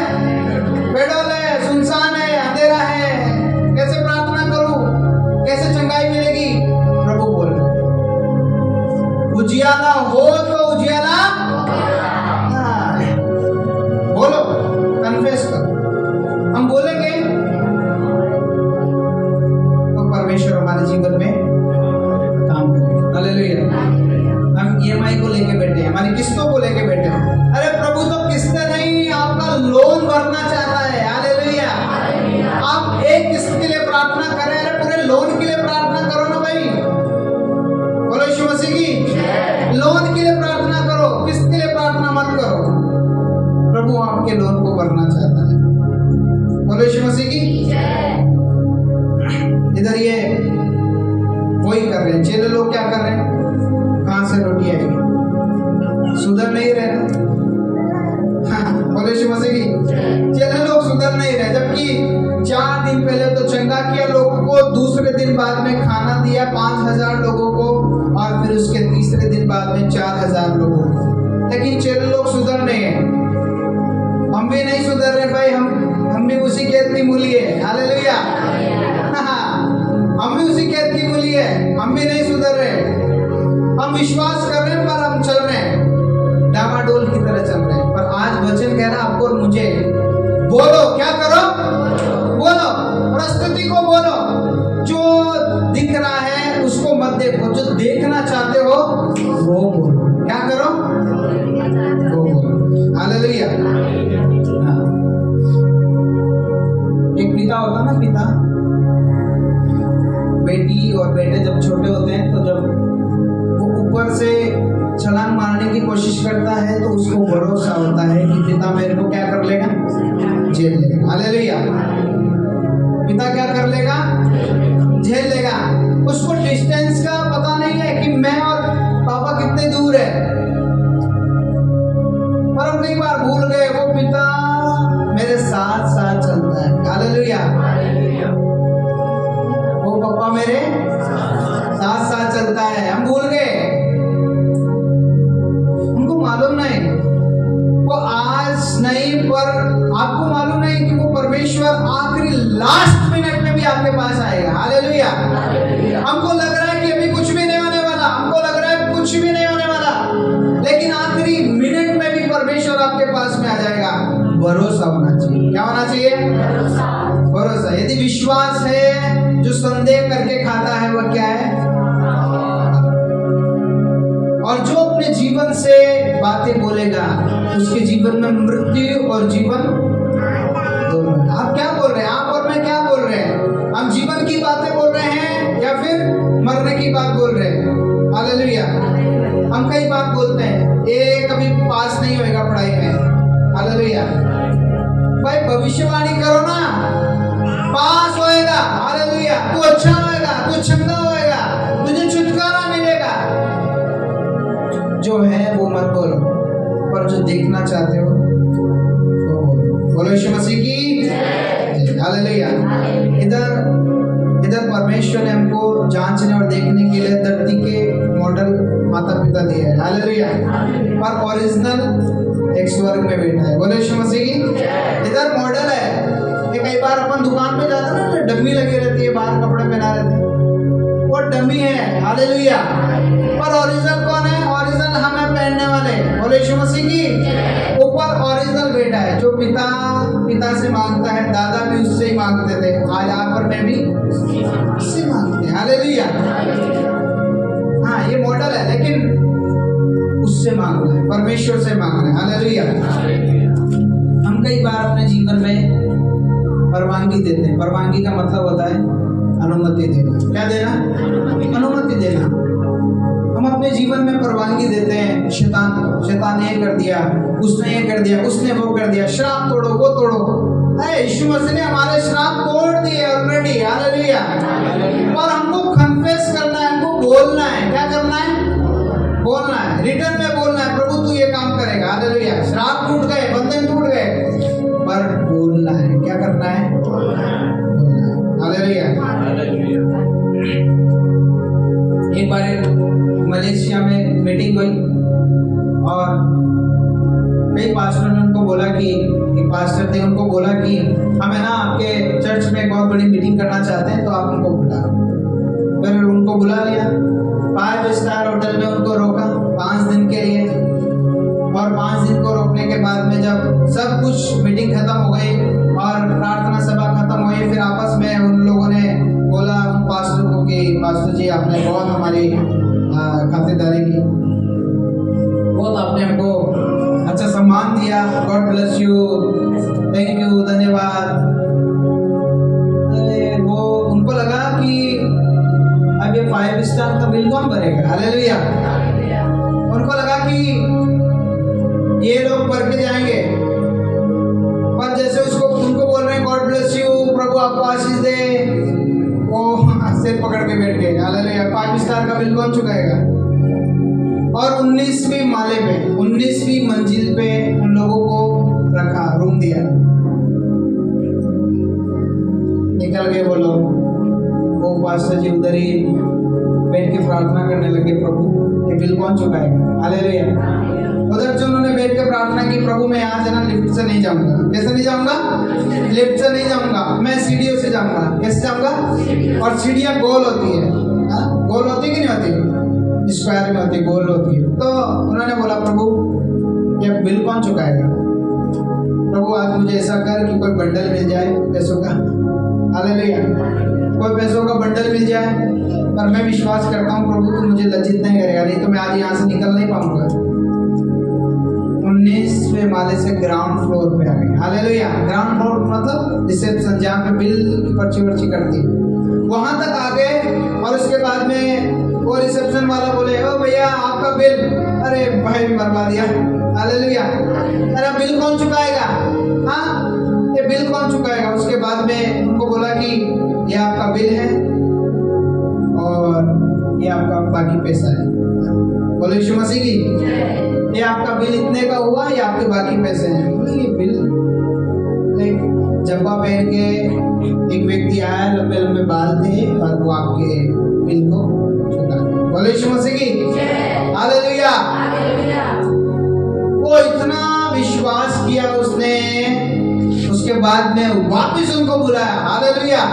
बेडौल है, सुनसान है, अंधेरा है। कैसे प्रार्थना करूं? कैसे चंगाई मिलेगी? प्रभु बोल रहे उजियाला हो तो उजियाला। बोलो, कन्फेस करो। हम बोलेंगे तो परमेश्वर हमारे जीवन में काम करेगा। हालेलुया। हम EMI को लेके बैठे हैं, हमारी किस्तों को लेके बैठे हैं। अरे प्रभु तो किस्तें नहीं, आपका लोन भरना चाहता है। हालेलुया। आप एक किस्त के लिए प्रार्थना करें, अरे पूरे लोन के लिए प्रार्थना करो ना भाई। बोलो यीशु मसीह की। लोन के लिए प्रार्थना करो, किस्त के लिए प्रार्थना मत करो। प्रभु आपके लोन को भरना चाहता है। बोलो यीशु मसीह की। इधर ये वही कर रहे हैं। चेले लोग क्या कर रहे हैं? कहां से रोटी आएगी? सुधर नहीं रहे। बोलो यीशु मसीह की। चेले लोग सुधर नहीं रहे। जबकि 4 दिन पहले तो चंगा किया लोगों को, दूसरे दिन बाद में खाना दिया 5000 लोगों को, और फिर उसके तीसरे दिन बाद में 4000 लोगों को। लेकिन चेले लोग सुधर नहीं है। हम भी नहीं सुधर रहे भाई। हम भी उसी खेत की मूली है। हालेलुया। हम भी उसी खेत की मूली है। हम भी नहीं सुधर रहे। हम विश्वास कर रहे हैं पर हम चल रहे हैं डामाडोल की तरह चल रहे हैं। पर आज वचन कह रहा है आपको और मुझे, बोलो क्या करो? बोलो, परिस्थिति को बोलो। जो दिख रहा है उसको मत देखो, जो देखना चाहते हो वो बोलो। क्या करो? वो बोलो। हालेलुया। एक पिता होता ना, पिता बेटी और बेटे जब छोटे होते हैं तो जब उसको भरोसा होता है कि पिता मेरे को क्या कर लेगा, झेल लेगा। हालेलुया। पिता क्या कर लेगा, झेल लेगा। उसको डिस्टेंस का पता नहीं है कि मैं और पापा कितने दूर है, पर हम कई बार भूल गए वो पिता मेरे साथ साथ चलता है। हालेलुया। वो पापा मेरे साथ साथ चलता है, हम भूल गए, उनको मालूम नहीं। वो आज नहीं, पर आपको मालूम नहीं कि वो परमेश्वर आखिरी लास्ट मिनट में भी आपके पास आएगा। हालेलुया। हमको लग रहा है कि अभी कुछ भी नहीं होने वाला, हमको लग रहा है कुछ भी नहीं होने वाला, लेकिन आखिरी मिनट में भी परमेश्वर आपके पास में आ जाएगा। भरोसा होना चाहिए। क्या होना चाहिए, भरोसा। यदि विश्वास है, जो संदेह करके खाता है वह क्या है, और जो अपने जीवन से बातें बोलेगा उसके जीवन में मृत्यु और जीवन दोनों। आप क्या बोल रहे हैं, आप और मैं क्या बोल रहे हैं? हम जीवन की बातें बोल रहे हैं या फिर मरने की बात बोल रहे हैं? हालेलुया। हम कई बात बोलते हैं, ये कभी पास नहीं होएगा पढ़ाई में। हालेलुया। भाई भविष्यवाणी करो ना, पास होएगा। हालेलुया। तू अच्छा होएगा, तू चंगा होएगा, तुझे छुटकारा मिलेगा। जो है वो मत बोलो, पर जो देखना चाहते हो वो बोलो। बोलो यीशु मसीह की जय। हालेलुया। इधर परमेश्वर ने हमको जांचने और देखने के लिए धरती के मॉडल माता पिता दिए हैं। हालेलुया। पर ओरिजिनल एक स्वर्ग में बैठा है। बोलो यीशु मसीह की। इधर मॉडल है। कई बार अपन दुकान पे जाते हैं ना, डमी लगी रहती है, बाहर कपड़े पहना रहते हैं, वो डमी है। हालेलुया। पर ओरिजिनल कौन है? ओरिजिनल हमें पहनने वाले। बोलो यीशु मसीह की। ऊपर ओरिजिनल बेटा है, जो पिता से मांगता है। दादा भी उससे ही मांगते थे, आज आप और मैं भी उससे मांगते हैं। हालेलुया। हाँ, ये मॉडल है, लेकिन उससे मांगना है, परमेश्वर से मांगना है। हालेलुया। हम कई बार अपने जीवन में परवानगी देते हैं। परवानगी का मतलब होता है अनुमति देना। क्या देना? अनुमति देना। हम अपने जीवन में परवानगी देते हैं। शैतान ने ये कर दिया, उसने ये कर दिया, उसने वो कर दिया, श्राप तोड़ो, वो तोड़ो। यीशु मसीह ने हमारे श्राप तोड़ दिए ऑलरेडी। हालेलुया। पर हमको कन्फेस करना है, हमको बोलना है। क्या करना है? बोलना है, रिटर्न में बोलना है, प्रभु तू ये काम करेगा। हालेलुया। श्राप टूट गए, बंधन टूट गए, पर बोलना है। क्या करना है? हालेलुया। एक बार मलेशिया में मीटिंग हुई और कई पास्टर ने उनको बोला कि, एक पास्टर थे, उनको बोला कि हमें ना आपके चर्च में एक बहुत बड़ी मीटिंग करना चाहते हैं, तो आप उनको बुलाओ। फिर उनको बुला लिया, 5 स्टार होटल में उनको रोका 5 दिन के लिए। और 5 दिन को रोकने के बाद में जब सब कुछ मीटिंग खत्म हो गई और प्रार्थना सभा खत्म हुई, फिर आपस में उन लोगों ने बोला उन पास्टर को कि पास्टर जी, आपने बहुत हमारी खातिरदारी की, बहुत आपने हमको अच्छा सम्मान दिया, God bless you, thank you, धन्यवाद। वो उनको लगा कि अब ये 5 स्टार का बिल कौन भरेगा। हालेलुया। उनको लगा कि ये लोग भर के जाएंगे, पर जैसे उसको उनको बोल रहे हैं गॉड ब्लेस यू, प्रभु आपको आशीष दे, वो सिर पकड़ के बैठ गए। हालेलुया। 5 स्टार का बिल कौन चुकाएगा? और 19वीं माले पे, 19वीं मंजिल पे उन लोगों को रखा, रूम दिया। निकल गए वो लोग। वो पास्टर जी उधर ही बैठ के प्रार्थना करने लगे, प्रभु ये बिल कौन चुकाएगा। हालेलुया। उधर जो उन्होंने बैठ के प्रार्थना की, प्रभु मैं यहाँ से ना लिफ्ट से नहीं जाऊंगा। कैसे नहीं जाऊंगा? लिफ्ट से नहीं जाऊंगा, मैं सीढ़ियों से जाऊंगा। कैसे जाऊंगा? और सीढ़ियाँ गोल होती है। गोल होती कि नहीं होती? स्क्वायर में होती, गोल होती है। तो उन्होंने बोला, प्रभु ये बिल कौन चुकाएगा? प्रभु आज मुझे ऐसा कर कि कोई बंडल मिल जाए पैसों का। हालेलुया। कोई पैसों का बंडल मिल जाए, पर मैं विश्वास करता हूँ प्रभु तू मुझे लज्जित नहीं करेगा, नहीं तो मैं आज यहाँ से निकल नहीं पाऊंगा। 19वें माले से ग्राउंड फ्लोर पे आ गए। हालेलुया। ग्राउंड फ्लोर मतलब रिसेप्शन, जहाँ पे बिल की पर्ची करती, वहां तक आ गए। और उसके बाद में वो रिसेप्शन वाला बोले, ओ भैया आपका बिल। अरे भाई मरवा दिया, हालेलुया। अरे बिल कौन चुकाएगा? हाँ, ये बिल कौन चुकाएगा? उसके बाद में उनको बोला कि ये आपका बिल है और ये आपका बाकी पैसा है। बोलो यीशु मसीह की। ये आपका बिल इतने का हुआ, ये आपके बाकी पैसे हैं। बोले ये बिल, एक जब्बा पहन के एक व्यक्ति आया, लंबे लंबे बाल थे और वो आपके बिल को चुका। बोलो यीशु मसीह की। हालेलुया। वो इतना विश्वास किया उसने, उसके बाद में वापस उनको बुलाया। हालेलुया।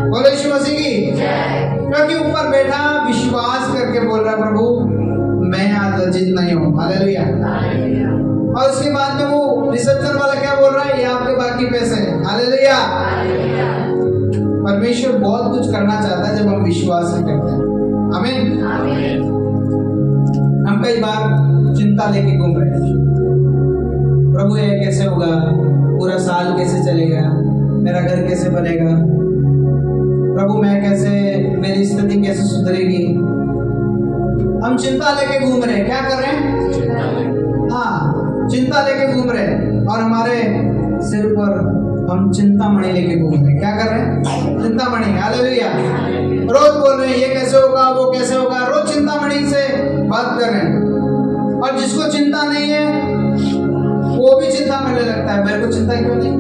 बोलो यीशु मसीह की। क्योंकि ऊपर बैठा विश्वास करके बोल रहा, प्रभु मैं आज लज्जित नहीं हूँ। हालेलुया। और उसके बाद में वो रिसेप्शन वाला क्या बोल रहा है? ये आपके बाकी पैसे हैं। हालेलुया। परमेश्वर बहुत कुछ करना चाहता है जब हम विश्वास से करते हैं। आमीन। हम कई बार चिंता लेके घूम रहे हैं, प्रभु ये कैसे होगा, पूरा साल कैसे चलेगा, मेरा घर कैसे बनेगा, प्रभु मैं कैसे, मेरी स्थिति कैसे सुधरेगी। हम चिंता लेके घूम रहे हैं। क्या कर रहे हैं? हाँ, चिंता लेके घूम रहे हैं और हमारे सिर पर हम चिंतामणि लेके घूम रहे हैं। क्या कर रहे हैं? चिंतामणि। हालेलुया। रोज बोल रहे हैं ये कैसे होगा, वो कैसे होगा, रोज चिंतामणि से बात कर रहे हैं। और जिसको चिंता नहीं है वो भी चिंता करने लगता है, मेरे को चिंता क्यों नहीं?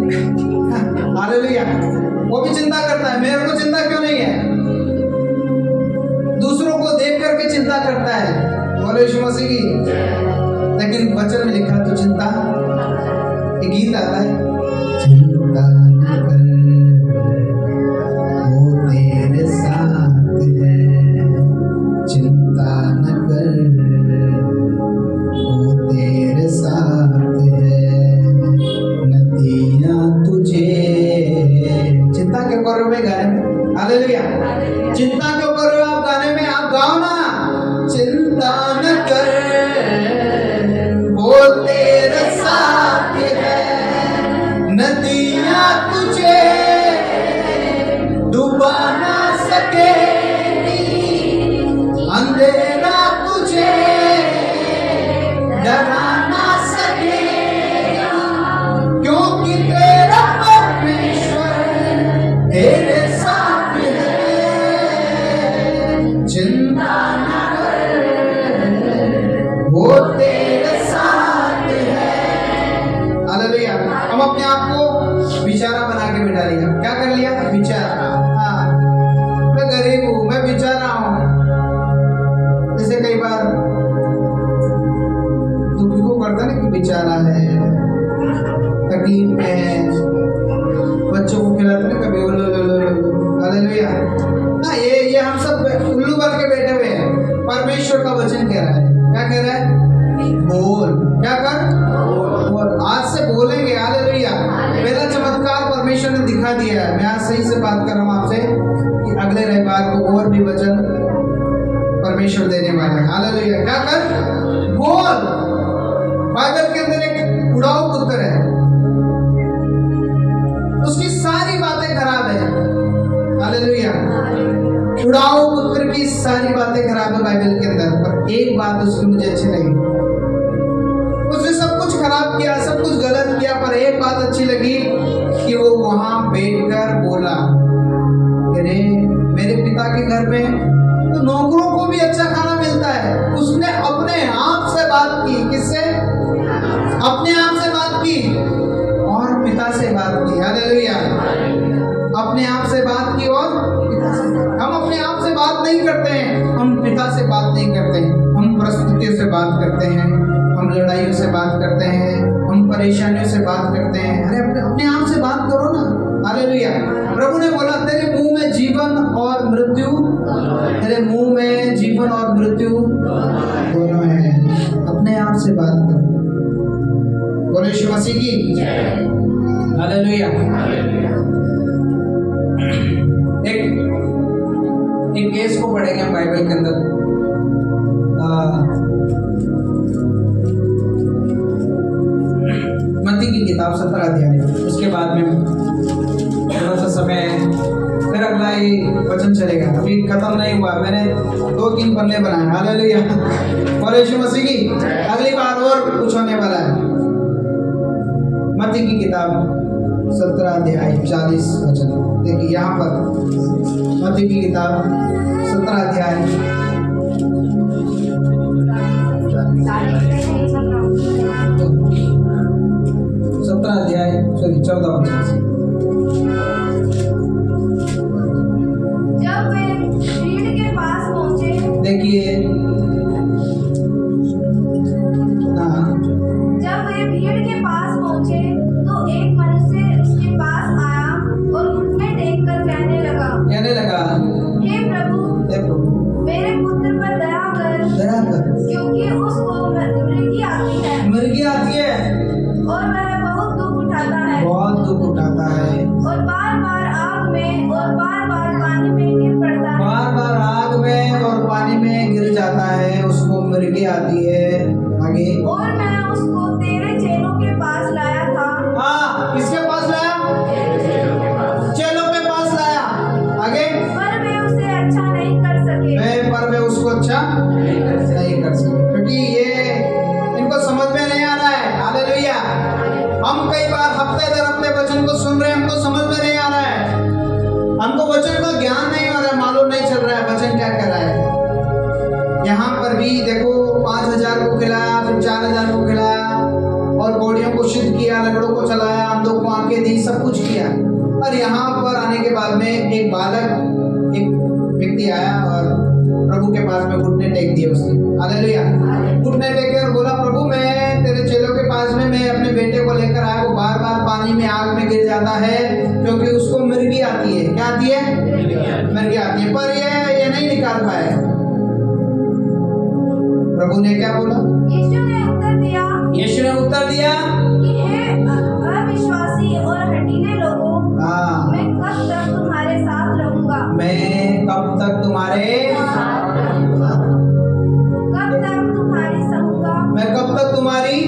हालेलुया। वो भी चिंता करता है, मेरे को चिंता क्यों नहीं है। दूसरों को देख करके चिंता करता है। बोलो यीशु मसीह की। लेकिन वचन में लिखा तो चिंता, एक गीत आता है, चिंता न कर वो तेरे साथ है, चिंता न कर वो तेरे साथ है, नदियाँ तुझे। चिंता क्यों कर रहे हो भाई गाने में? हालेलुया। चिंता क्यों कर रहे हो आप गाने में? आप गाओ ना, चिंता न कर वो तेरे साथ है, नदियाँ तुझे डुबा ना सकेगी, अंधेरा तुझे डरा ना सकेगा, क्योंकि तेरा परमेश्वर तेरे साथ है। चिंता ना कर वो तेरे साथ है। हालेलुया। हम अपने आप को बेचारा बना के बिठा लिया। क्या कर लिया? बेचारा। हाँ, मैं गरीब हूँ, मैं बेचारा हूँ। जैसे कई बार दुखी को करता ना कि बेचारा है, तकलीफ में है, बच्चों को खिलाते ना कभी हालेलुया। हाँ, ये हम सब उल्लू बन के बैठे हुए हैं। परमेश्वर का वचन कह रहा है, क्या कह रहा है? बोल। क्या कर? बोल। आज से बोलेंगे। हालेलुया। पहला चमत्कार परमेश्वर ने दिखा दिया है। मैं आज सही से बात कर रहा हूँ आपसे कि अगले रविवार को और भी वचन परमेश्वर देने वाला है। हालेलुया। क्या कर? बोल। बाइबल के अंदर एक उड़ाऊ पुत्र है, उसकी सारी बातें खराब है। हालेलुया। उड़ाऊ पुत्र की सारी बातें खराब है बाइबल के अंदर, पर एक बात उसकी मुझे अच्छी लगी। उसने सब कुछ खराब किया, सब कुछ गलत किया, पर एक बात अच्छी लगी कि वो वहां बैठकर बोला, अरे मेरे पिता के घर में तो नौकरों को भी अच्छा खाना मिलता है। उसने अपने आप से बात की। किससे? अपने आप से बात की और पिता से बात की। हालेलुया। अपने आप से बात की और पिता से। हम अपने आप से बात नहीं करते हैं, हम पिता से बात नहीं करते हैं। हम परिस्थितियों से बात करते हैं, हम लड़ाइयों से बात करते हैं, हम परेशानियों से बात करते हैं। अरे अपने आप से बात करो ना। हालेलुया। प्रभु ने बोला तेरे मुंह में जीवन और मृत्यु, तेरे मुंह में जीवन और मृत्यु दोनों है। अपने आप से बात करो। बोलो यीशु मसीह की। हालेलुया। एक केस को पढ़ेंगे हम बाइबल के अंदर। मत्ती की किताब 17 अध्याय, उसके बाद में थोड़ा सा समय, फिर अगला आगे वचन चलेगा, अभी खत्म नहीं हुआ, मैंने 2-3 पन्ने बनाए। हालेलुया, और यीशु मसीह की अगली बार और कुछ होने वाला है। मत्ती की किताब 17 अध्याय 40 वचन, देखिए यहाँ पर मत्ती की किताब 17 अध्याय 14 वचन से। जब वे भीड़ के पास पहुंचे, देखिए हाँ, जब वे भीड़ के पास पहुंचे तो एक मनुष्य उसके पास आया और घुटने टेककर कहने लगा, हे प्रभु, मेरे पुत्र पर दया कर, क्योंकि उसको मृगी आती है और वह बहुत दुख उठाता है और बार बार आग में और बार बार पानी में गिर पड़ता है, बार आग में और पानी में गिर जाता है, उसको मृगी आती है। आगे, और मैं उसको तेरे चेलों के पास लाया था। हाँ, किसके पास लाया? चेलों के पास लाया। आगे, पर वे उसे अच्छा नहीं कर सके। पर वे उसको अच्छा नहीं कर सके, क्योंकि ये इनको समझ में नहीं आ रहा है। हालेलुया, हम कई बार हफ्ते दर हफ्ते वचन को सुन रहे हैं, हमको समझ में नहीं आ रहा है, हमको वचन का ज्ञान नहीं हो रहा है, मालूम नहीं चल रहा है वचन क्या कह रहा है। यहाँ पर भी देखो 5000 को खिलाया, फिर 4000 को खिलाया, और घोड़ियों को शुद्ध किया, लंगड़ों को चलाया, अंधों को आंखें दी, सब कुछ किया। और यहाँ पर आने के बाद में एक व्यक्ति आया और प्रभु के पास में घुटने टेक दिए उसने। हालेलुया, घुटने टेके और बोला, प्रभु मैं तेरे चेलों के पास में मैं अपने बेटे को लेकर आया, वो बार बार पानी में आग में गिर जाता है, क्योंकि उसको मृगी आती है। क्या आती है? मृगी आती है, पर ये नहीं निकाल पाए। प्रभु ने क्या बोला? यीशु ने उत्तर दिया कि हे अविश्वासी और हठीले लोगों, मैं कब तक तुम्हारे साथ रहूंगा? मैं कब तक तुम्हारी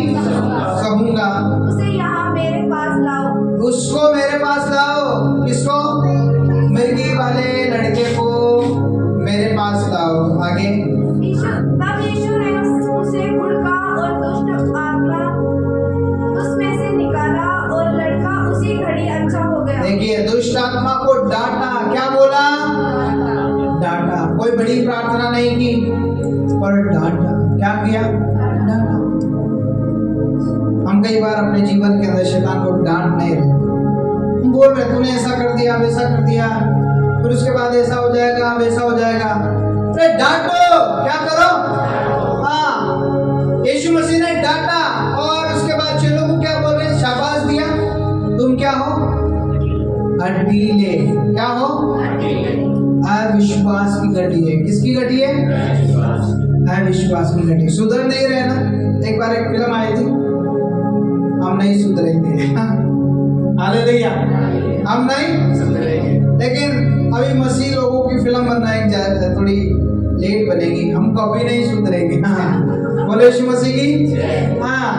सहूंगा? उसे यहाँ मेरे पास लाओ। उसको मेरे पास लाओ। किसको? मृगी वाले लड़के को मेरे पास लाओ। आगे, तब यीशु ने उसे घुड़का और दुष्ट आत्मा उसमें से निकाला और लड़का उसी घड़ी अच्छा हो गया। देखिए, दुष्ट आत्मा को डांटा। क्या बोला? डांटा। कोई बड़ी प्रार्थना नहीं की, पर डांटा। क्या किया? डांटा। हम कई बार अपने जीवन के अंदर शैतान को डांट नहीं रहे, हम बोल रहे तूने ऐसा कर दिया, वैसा कर दिया, फिर उसके बाद ऐसा हो जाएगा, वैसा हो जाएगा। अरे डांटो, क्या करो? हाँ, यीशु मसीह ने डांटा और उसके बाद चेलों को क्या बोल रहे? शाबाश दिया। तुम क्या हो? हठीले। क्या हो? अविश्वास की घटी है। किसकी घटी है? अविश्वास की घटी। सुधर नहीं रहे ना। एक बार एक फिल्म आई थी, हम नहीं सुधरेंगे। हालेलुया, हम नहीं सुधरेंगे। लेकिन अभी मसीह लोगों की फिल्म बनाई थोड़ी लेट बनेगी, हम कभी नहीं सुधरेंगे। हाँ, बोले यीशु मसीह की। हाँ,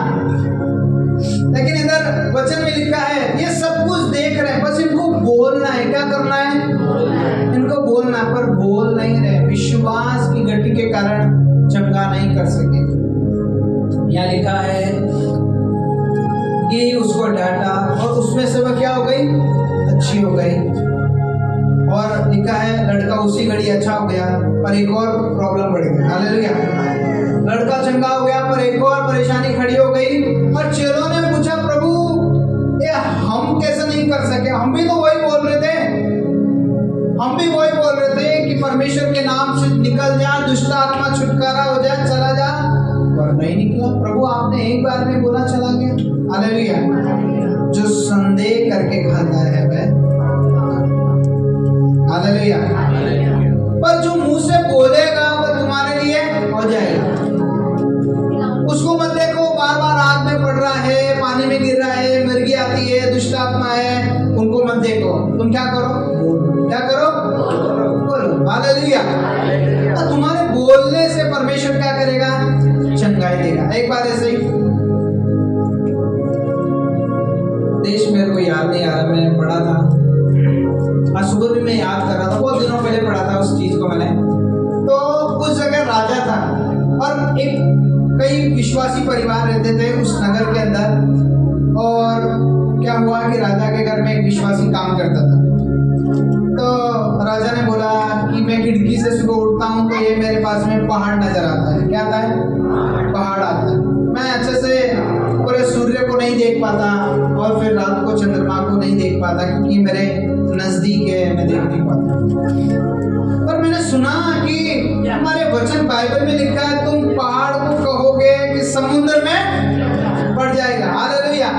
लेकिन इधर वचन में लिखा है, ये सब कुछ देख रहे हैं, बस इनको बोलना है। क्या करना है? इनको बोलना, पर बोल नहीं रहे। विश्वास की गति के कारण चंगा नहीं कर सके। यहाँ लिखा है कि उसको डांटा और उसमें से वह क्या हो गई? अच्छी हो गई। और लिखा है लड़का उसी घड़ी अच्छा हो गया, पर एक और प्रॉब्लम बढ़ गई। हालेलुया, लड़का चंगा हो गया, पर एक और परेशानी खड़ी हो गई। और चेलों ने पूछा, प्रभु ये हम कैसे नहीं कर सके? हम भी तो वही बोल रहे थे, कि परमेश्वर के नाम से निकल जा, दुष्ट आत्मा छुटकारा हो जाए, चला जा, पर नहीं निकला। प्रभु आपने एक बार में बोला, चला गया। हालेलुया, जो संदेह करके खाता है वह, हालेलुया, पर जो मुंह से बोलेगा वह तुम्हारे लिए हो जाएगा। उसको मत देखो बार बार आग में पड़ रहा है, पानी में गिर रहा है, मृगी आती है, दुष्ट आत्मा है, उनको मत देखो। तुम क्या करो? क्या करो? बोलो। हालेलुया, तो तुम्हारे बोलने से परमेश्वर क्या करेगा? चंगाई देगा। एक बार ऐसे ही देश मेरे को याद नहीं आ रहा, मैंने पढ़ा था, आज सुबह भी भी मैं याद कर रहा था, बहुत दिनों पहले पढ़ा था उस चीज को मैंने। तो उस जगह राजा था और एक कई विश्वासी परिवार रहते थे उस नगर के अंदर। और क्या हुआ कि राजा के घर में एक विश्वासी काम करता था। तो राजा ने बोला कि मैं खिड़की से सुबह उठता हूँ तो ये मेरे पास में पहाड़ नजर आता है। क्या आता है? पहाड़ आता है। मैं अच्छे से पूरे सूर्य को नहीं देख पाता और फिर रात को चंद्रमा को नहीं देख पाता क्योंकि मेरे नजदीक है, मैं देख नहीं पाता। पर मैंने सुना कि हमारे वचन बाइबल में लिखा है, तुम पहाड़ को कहोगे कि समुद्र में पड़ जाएगा। हालेलुया।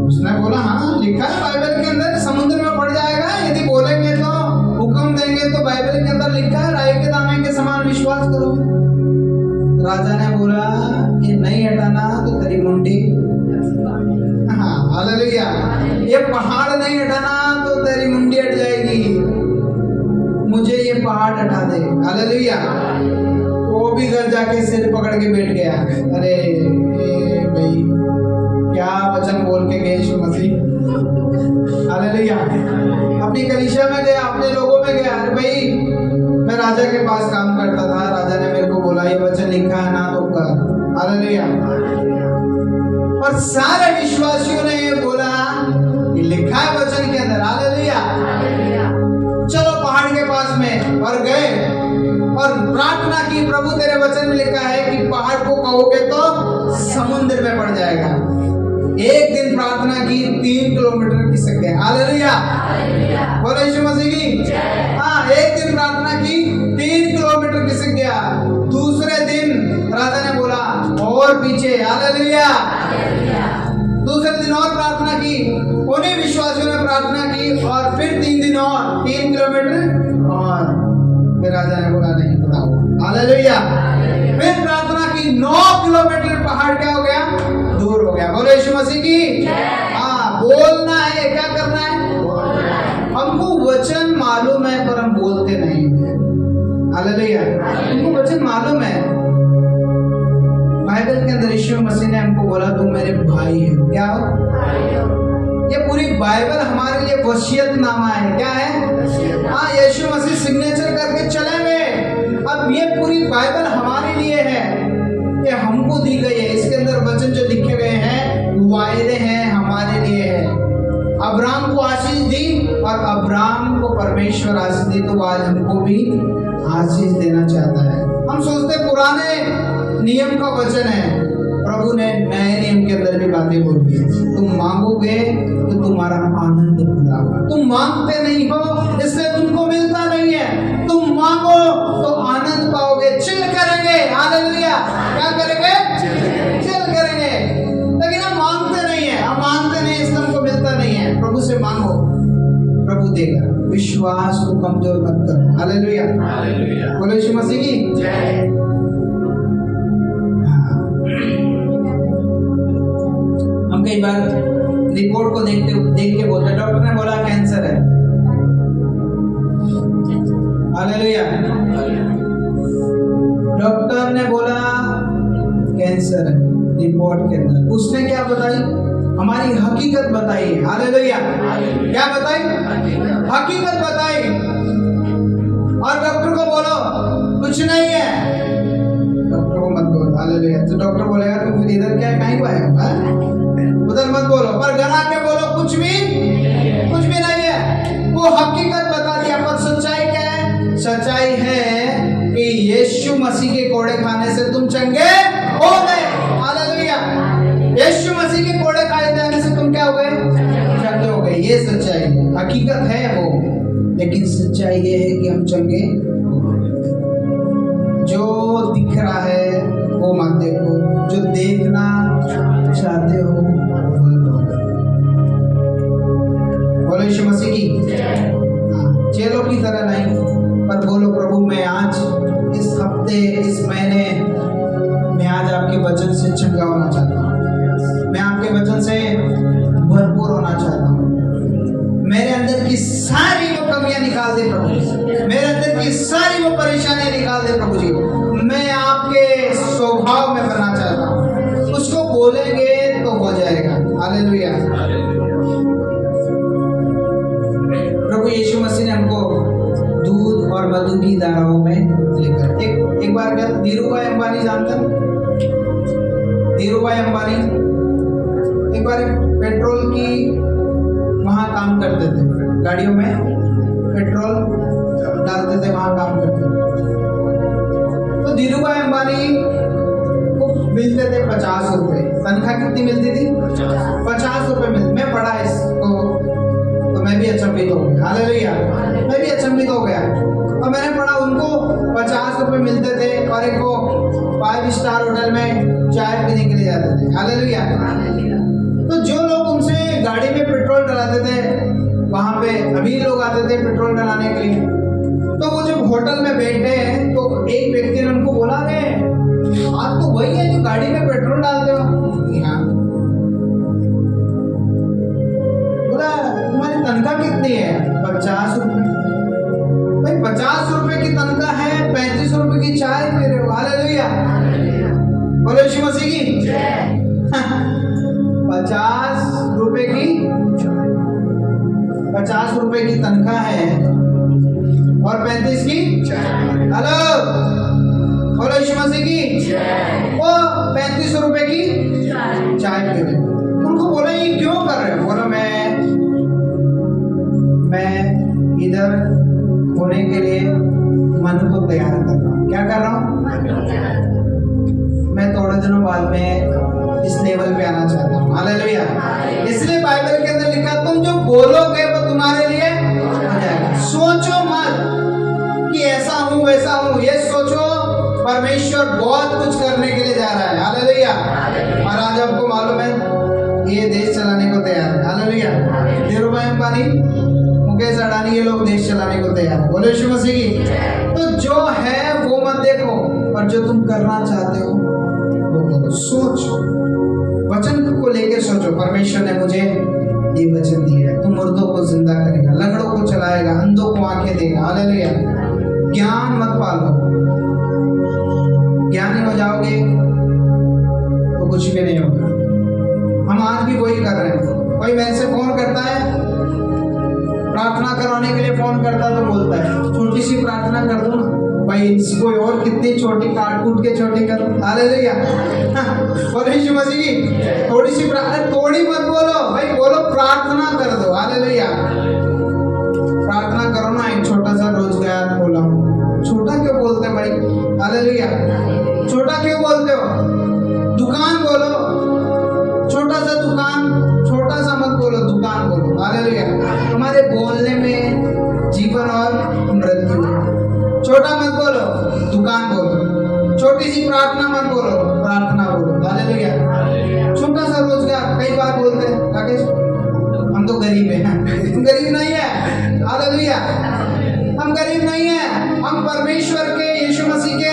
उसने बोला हाँ लिखा है बाइबल के अंदर समुद्र में पड़ जाएगा, यदि बोलेंगे तो हुक्म देंगे तो बाइबल के अंदर लिखा है राई के दाने के समान विश्वास करो। राजा ने बोला ये नहीं हटाना तो तेरी मुंडी, हाँ हालेलुया, ये पहाड़ नहीं हटाना तो तेरी मुंडी हट जाएगी, मुझे ये पहाड़ हटा दे। हालेलुया। वो भी घर जाके सिर पकड़ के बैठ गया। अरे भाई क्या वचन बोल के गए यीशु मसीह। हालेलुया। अपनी कलीसिया में गया, अपने लोगों में गया। अरे भाई मैं राजा के पास काम करता था, राजा ने मेरे को बोला ये वचन लिखा है ना तो कर। हालेलुया। और सारे विश्वासियों ने ये बोला ये लिखा है वचन के अंदर। हालेलुया। चलो पहाड़ के पास में, और गए और प्रार्थना की, प्रभु तेरे वचन में लिखा है कि पहाड़ को कहोगे तो समुद्र में पड़ जाएगा। एक दिन प्रार्थना की 3 किलोमीटर खिसक गए। हालेलुया। बोलो यीशु मसीह की। हाँ, एक दिन प्रार्थना की 3 किलोमीटर खिसक गया। दूसरे दिन राजा ने बोला और पीछे। हालेलुया। दूसरे दिन और प्रार्थना की, उन्हीं विश्वासियों ने प्रार्थना की और फिर 3 दिन और 3 किलोमीटर और फिर राजा ने बोला नहीं थोड़ा। हालेलुया। फिर प्रार्थना की 9 किलोमीटर, पहाड़ क्या हो गया? दूर हो गया। बोलो यीशु मसीह की। हाँ, बोलना है। क्या करना है? हमको वचन मालूम है पर हम बोलते नहीं है। हालेलुया। हमको वचन मालूम है। बाइबल के अंदर यीशु मसीह ने हमको बोला तुम मेरे भाई हो। क्या हो? ये पूरी बाइबल हमारे लिए वसीयतनामा है। क्या है? हाँ, यीशु मसीह सिग्नेचर करके चले गए। अब ये पूरी बाइबल हमारे लिए है, ये हमको दी गई है। इसके अंदर वचन जो लिखे गए हैं वायदे हैं, हमारे लिए है। अब्राहम को आशीष दी और अब्राहम को परमेश्वर आशीष दी, तो आज हमको भी आशीष देना चाहता है। हम सोचते पुराने नियम का वचन है, प्रभु ने नए नियम के अंदर भी बातें बोली है। तुम मांगोगे तो तुम्हारा आनंद पूरा होगा। तुम मांगते नहीं हो इसलिए तुमको मिलता नहीं है। तुम मांगो तो आनंद पाओगे, चिल करेंगे। हालेलुया। क्या करेंगे? चिल करेंगे। लेकिन हम मांगते नहीं है, हम मांगते नहीं इसलिए हमको मिलता नहीं है। प्रभु से मांगो, प्रभु देगा। विश्वास को कमजोर मत करो। हालेलुया। बोलो यीशु मसीह की जय। हम कई बार रिपोर्ट को देख के बोलते, डॉक्टर ने बोला कैंसर है। हालेलुया। डॉक्टर ने बोला कैंसर है रिपोर्ट के अंदर। उसने क्या बताई? हमारी हकीकत बताई। हालेलुया। क्या बताई? हकीकत बताई। और डॉक्टर को बोलो कुछ नहीं है, डॉक्टर को मत बोलो। हालेलुया। तो डॉक्टर बोलेगा तुम फिर इधर क्या कहीं आए हो, उधर मत बोलो। पर घर आके बोलो कुछ भी नहीं है। वो हकीकत बता दिया। पर सच्चाई क्या है? सच्चाई है कि यीशु मसीह के कोड़े खाने से तुम चंगे हो गए। हालेलुया। यीशु मसीह के कोड़े खाए जाने से तुम क्या हो गए? चंगे हो गए। ये सच्चाई हकीकत है वो, लेकिन सच्चाई ये है कि हम चंगे। जो दिख रहा है वो मत देखो, जो देखना चाहते हो। बोलो यीशु मसीह की। चेलों की तरह नहीं, पर बोलो प्रभु मैं आज इस हफ्ते, इस महीने मैं आज आपके वचन से चंगा होना चाहता हूँ। मैं आपके वचन से भरपूर होना चाहता हूँ। मेरे अंदर की सारी वो कमियां निकाल दे प्रभु जी। मेरे अंदर की सारी वो परेशानियां निकाल दे प्रभु जी। मैं आपके स्वभाव में बनना चाहता हूँ। उसको बोलेंगे तो हो जाएगा। हालेलुया। अंबानी जानते हैं? धीरू भाई अंबानी एक बार पेट्रोल की वहाँ काम करते थे, गाड़ियों में पेट्रोल डालते थे, वहाँ काम करते थे। तो धीरू भाई अंबानी को मिलते थे 50 रुपए। तनख्वाह कितनी मिलती थी? 50 रुपए मिलती। मैं पढ़ा इसको तो मैं भी अचंभित हो गया। हालेलुया, मैं भी अचंभित हो गया। और मैंने पढ़ा उनको 50 रुपए मिलते थे और एक वो 5 स्टार होटल में चाय पीने के लिए जाते थे। हालेलुया। तो जो लोग उनसे गाड़ी में पेट्रोल डलाते थे, वहां पे अमीर लोग आते थे पेट्रोल डलाने के लिए। तो वो जब होटल में बैठे तो एक व्यक्ति ने उनको बोला, रे आप तो वही है जो गाड़ी में पेट्रोल डालते हो। हाँ। बोला तुम्हारी तनख्वाह कितनी है? 50 रुपए। भाई 50 रुपए की तनख्वाह है, 35 रुपए की चाय पी रहे हो। हालेलुया, बोलो यीशु मसीह की जय। 50 रुपए की तनख्वाह है और 35 की। हेलो, बोलो यीशु मसीह की। वो 35 रुपए की चाय पी रहे। उनको बोला ये क्यों कर रहे हो? बोला मैं इधर होने के लिए मन को तैयार कर रहा हूँ। क्या कर रहा हूँ? मैं थोड़े दिनों बाद में इस लेवल पे आना चाहता हूँ। हालेलुया। इसलिए बाइबल के अंदर लिखा, तुम जो बोलोगे वो तुम्हारे लिए हो जाएगा। सोचो मत कि ऐसा हूँ वैसा हूँ, ये सोचो परमेश्वर बहुत कुछ करने के लिए जा रहा है। हालेलुया। और आज आपको मालूम है ये देश चलाने को तैयार है। हालेलुया। धीरू भाई अंबानी, मुकेश अडानी, ये लोग देश चलाने को तैयार है। बोलो यीशु मसीह की। तो जो है वो मत देखो, और जो तुम करना चाहते हो वो करो। सोचो, वचन को लेकर सोचो। परमेश्वर ने मुझे ये वचन दिया है, तुम मुर्दों को जिंदा करेगा, लंगड़ों को चलाएगा, अंधों को आंखें देगा। हालेलुया। ज्ञान मत पालो, ज्ञानी हो जाओगे तो कुछ भी नहीं होगा। हम आज भी वही कर रहे हैं। कोई मेरे से फोन करता है, प्रार्थना कराने के लिए फोन करता तो बोलता है छोटी सी प्रार्थना कर दो ना। भाई इसको और कितनी छोटी काट कूट के छोटी कर। हालेलुया। बोलो यीशु मसीह की। थोड़ी सी प्रार्थना, थोड़ी मत बोलो भाई, बोलो प्रार्थना कर दो। हालेलुया। प्रार्थना करो ना। एक छोटा सा रोजगार खोला, छोटा क्यों बोलते हैं भाई? हालेलुया। छोटा क्यों बोलते हो? दुकान बोलो, छोटा सा दुकान, छोटा सा मत बोलो, दुकान बोलो। हालेलुया। हमारे बोलने में जीवन और मृत्यु। छोटा मत बोलो, दुकान बोलो। छोटी सी प्रार्थना मत बोलो, प्रार्थना बोलो। हालेलुया। छोटा सा रोजगार, कई बार बोलते हैं राकेश हम तो गरीब हैं। तुम गरीब नहीं है। हालेलुया। हम गरीब नहीं है, हम परमेश्वर के, यीशु मसीह के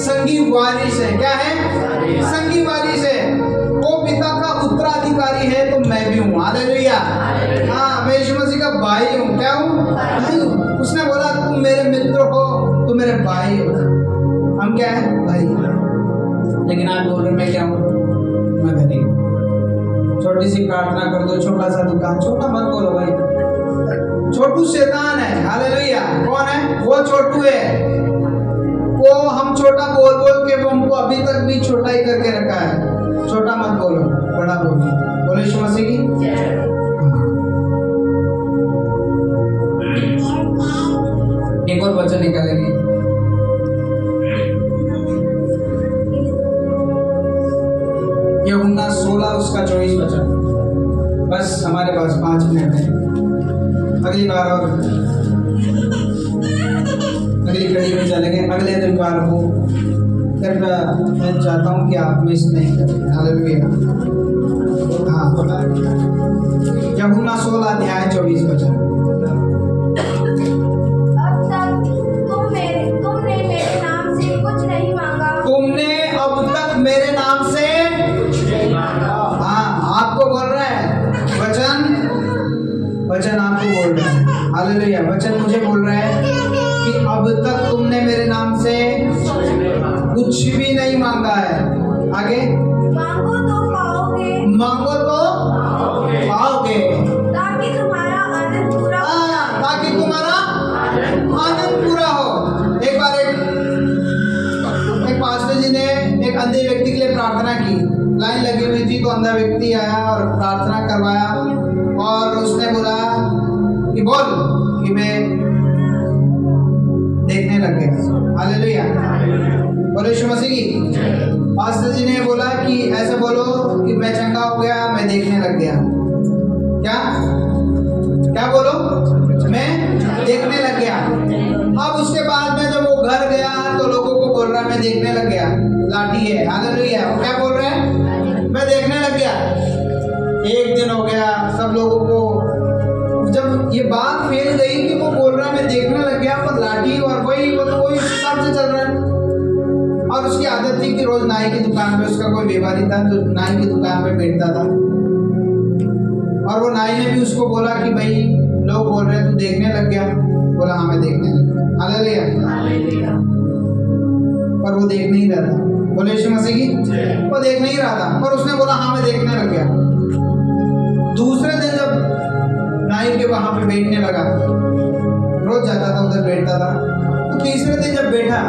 संगी वारिस है। क्या है? संगी वारिस है। वो पिता का उत्तराधिकारी है तो मैं भी हूँ। हालेलुया। हाँ, मैं यीशु मसीह का भाई हूँ। क्या हूँ? भाई हूँ। उसने बोला तुम मेरे मित्र हो, तुम मेरे भाई हो। हम क्या है? भाई। लेकिन आप बोल रहे मैं क्या हूँ? मैं गरीब। छोटी सी प्रार्थना कर दो, छोटा सा दुकान। छोटा मत बोलो भाई, छोटू शैतान है। हालेलुया। कौन है? वो छोटू है। वो हम छोटा बोल बोल के वो हमको अभी तक भी छोटा ही करके रखा है। छोटा मत बोलो, बड़ा बोलो। बोलो यीशु मसीह की। एक और वचन निकालेंगे। यूहन्ना 16 उसका 24 वचन। बस हमारे पास 5 मिनट है। अगली बार और अगली कड़ी में चलेंगे। अगले रविवार को फिर मैं चाहता हूँ कि आप मिस नहीं करें। हालेलुया। हाँ, यूहन्ना 16 अध्याय 24 वचन। अब तक तुमने मेरे नाम से कुछ नहीं मांगा। तुमने अब तक मेरे नाम से कुछ नहीं मांगा। हाँ, आपको बोल रहा है वचन आपको बोल रहा है। हालेलुया। वचन मुझे बोल रहा है कि अब तक तुमने मेरे नाम से कुछ भी नहीं मांगा है। आगे मांगो तो पाओगे, मांगो तो पाओगे, ताकि तुम्हारा आनंद पूरा हो। ताकि तुम्हारा आनंद पूरा हो। एक बार एक पास्टर जी ने हुई थी तो अंधा व्यक्ति आया और प्रार्थना करवाया और उसने बोला कि बोल कि मैं देखने लग गया। हालेलुया, बोलो यीशु मसीह की। पास्टर जी ने बोला कि ऐसे बोलो कि मैं चंगा हो गया, मैं देखने लग गया। क्या क्या बोलो? मैं देखने लग गया। अब उसके बाद में जब वो घर गया तो लोगों को बोल रहा है मैं देखने लग गया, लाठी है। हालेलुया, क्या बोल रहा है? मैं देखने लग गया। एक दिन हो गया, सब लोगों को जब ये बात फैल गई कि वो बोल रहा है मैं देखने लग गया, पर लाठी और वही हिसाब से चल रहा है। और उसकी आदत थी कि रोज नाई की दुकान पे, उसका कोई व्यापारी था जो नाई की दुकान पे बैठता था, और वो नाई ने भी उसको बोला कि भाई लोग बोल रहे हैं तू देखने लग गया। बोला हाँ मैं देखने लग गया। हालेलुया, पर वो देख नहीं रहा था। बोले यीशु मसीह की। वो देख नहीं रहा था, पर उसने बोला हाँ मैं देखने लग गया। दूसरे दिन जब नाई के वहां पे बैठने लगा, रोज जाता था उधर बैठता था, तो तीसरे दिन जब बैठा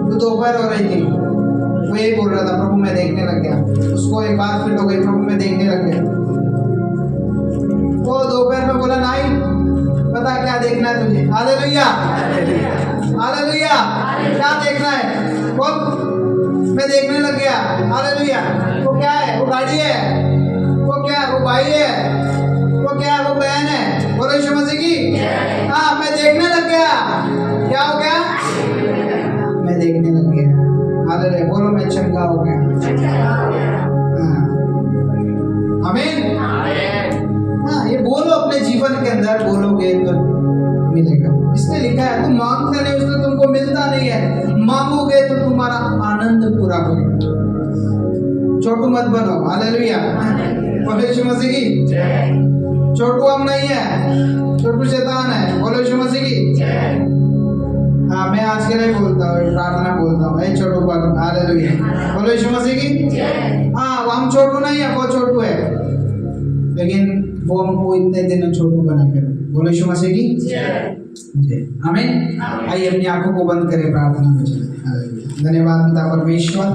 तो दोपहर हो रही थी, वो यही बोल रहा था प्रभु मैं देखने लग गया। उसको एक बात फिट हो गई, प्रभु मैं देखने लग गया। वो दोपहर में बोला नाई पता क्या देखना है तुझे? हालेलुया, हालेलुया, क्या देखना है? बोल मैं देखने लग गया। हालेलुया, वो क्या है? वो गाड़ी है, वो क्या है? वो भाई है, वो क्या है? वो बहन है। बोलो यीशु मसीह की। हाँ मैं देखने लग गया। क्या हो गया? मैं देखने लग गया। हालेलुया, बोलो मैं चंगा हो गया। आमीन। हाँ ये बोलो अपने जीवन के अंदर, बोलोगे तो मिलेगा। इसने लिखा है तुम मांगते नहीं उसने तुमको मिलता नहीं है, मांगोगे तो तुम्हारा आनंद पूरा होगा। छोटू मत बनो। हालेलुया, बोलो यीशु मसीह की। छोटू हम नहीं है, छोटू शैतान है। बोलो यीशु मसीह की। हाँ मैं आज के लिए बोलता हूँ, प्रार्थना बोलता हूँ, ऐ छोटू बाबू। हालेलुया, बोलो यीशु मसीह की। हाँ हम छोटू नहीं है, वो छोटू है, लेकिन वो हमको इतने दिन छोटू बना कर। बोलो यीशु मसीह की जय। आमीन। आइए अपनी आंखों को बंद करें, प्रार्थना में चलें। धन्यवाद पिता परमेश्वर।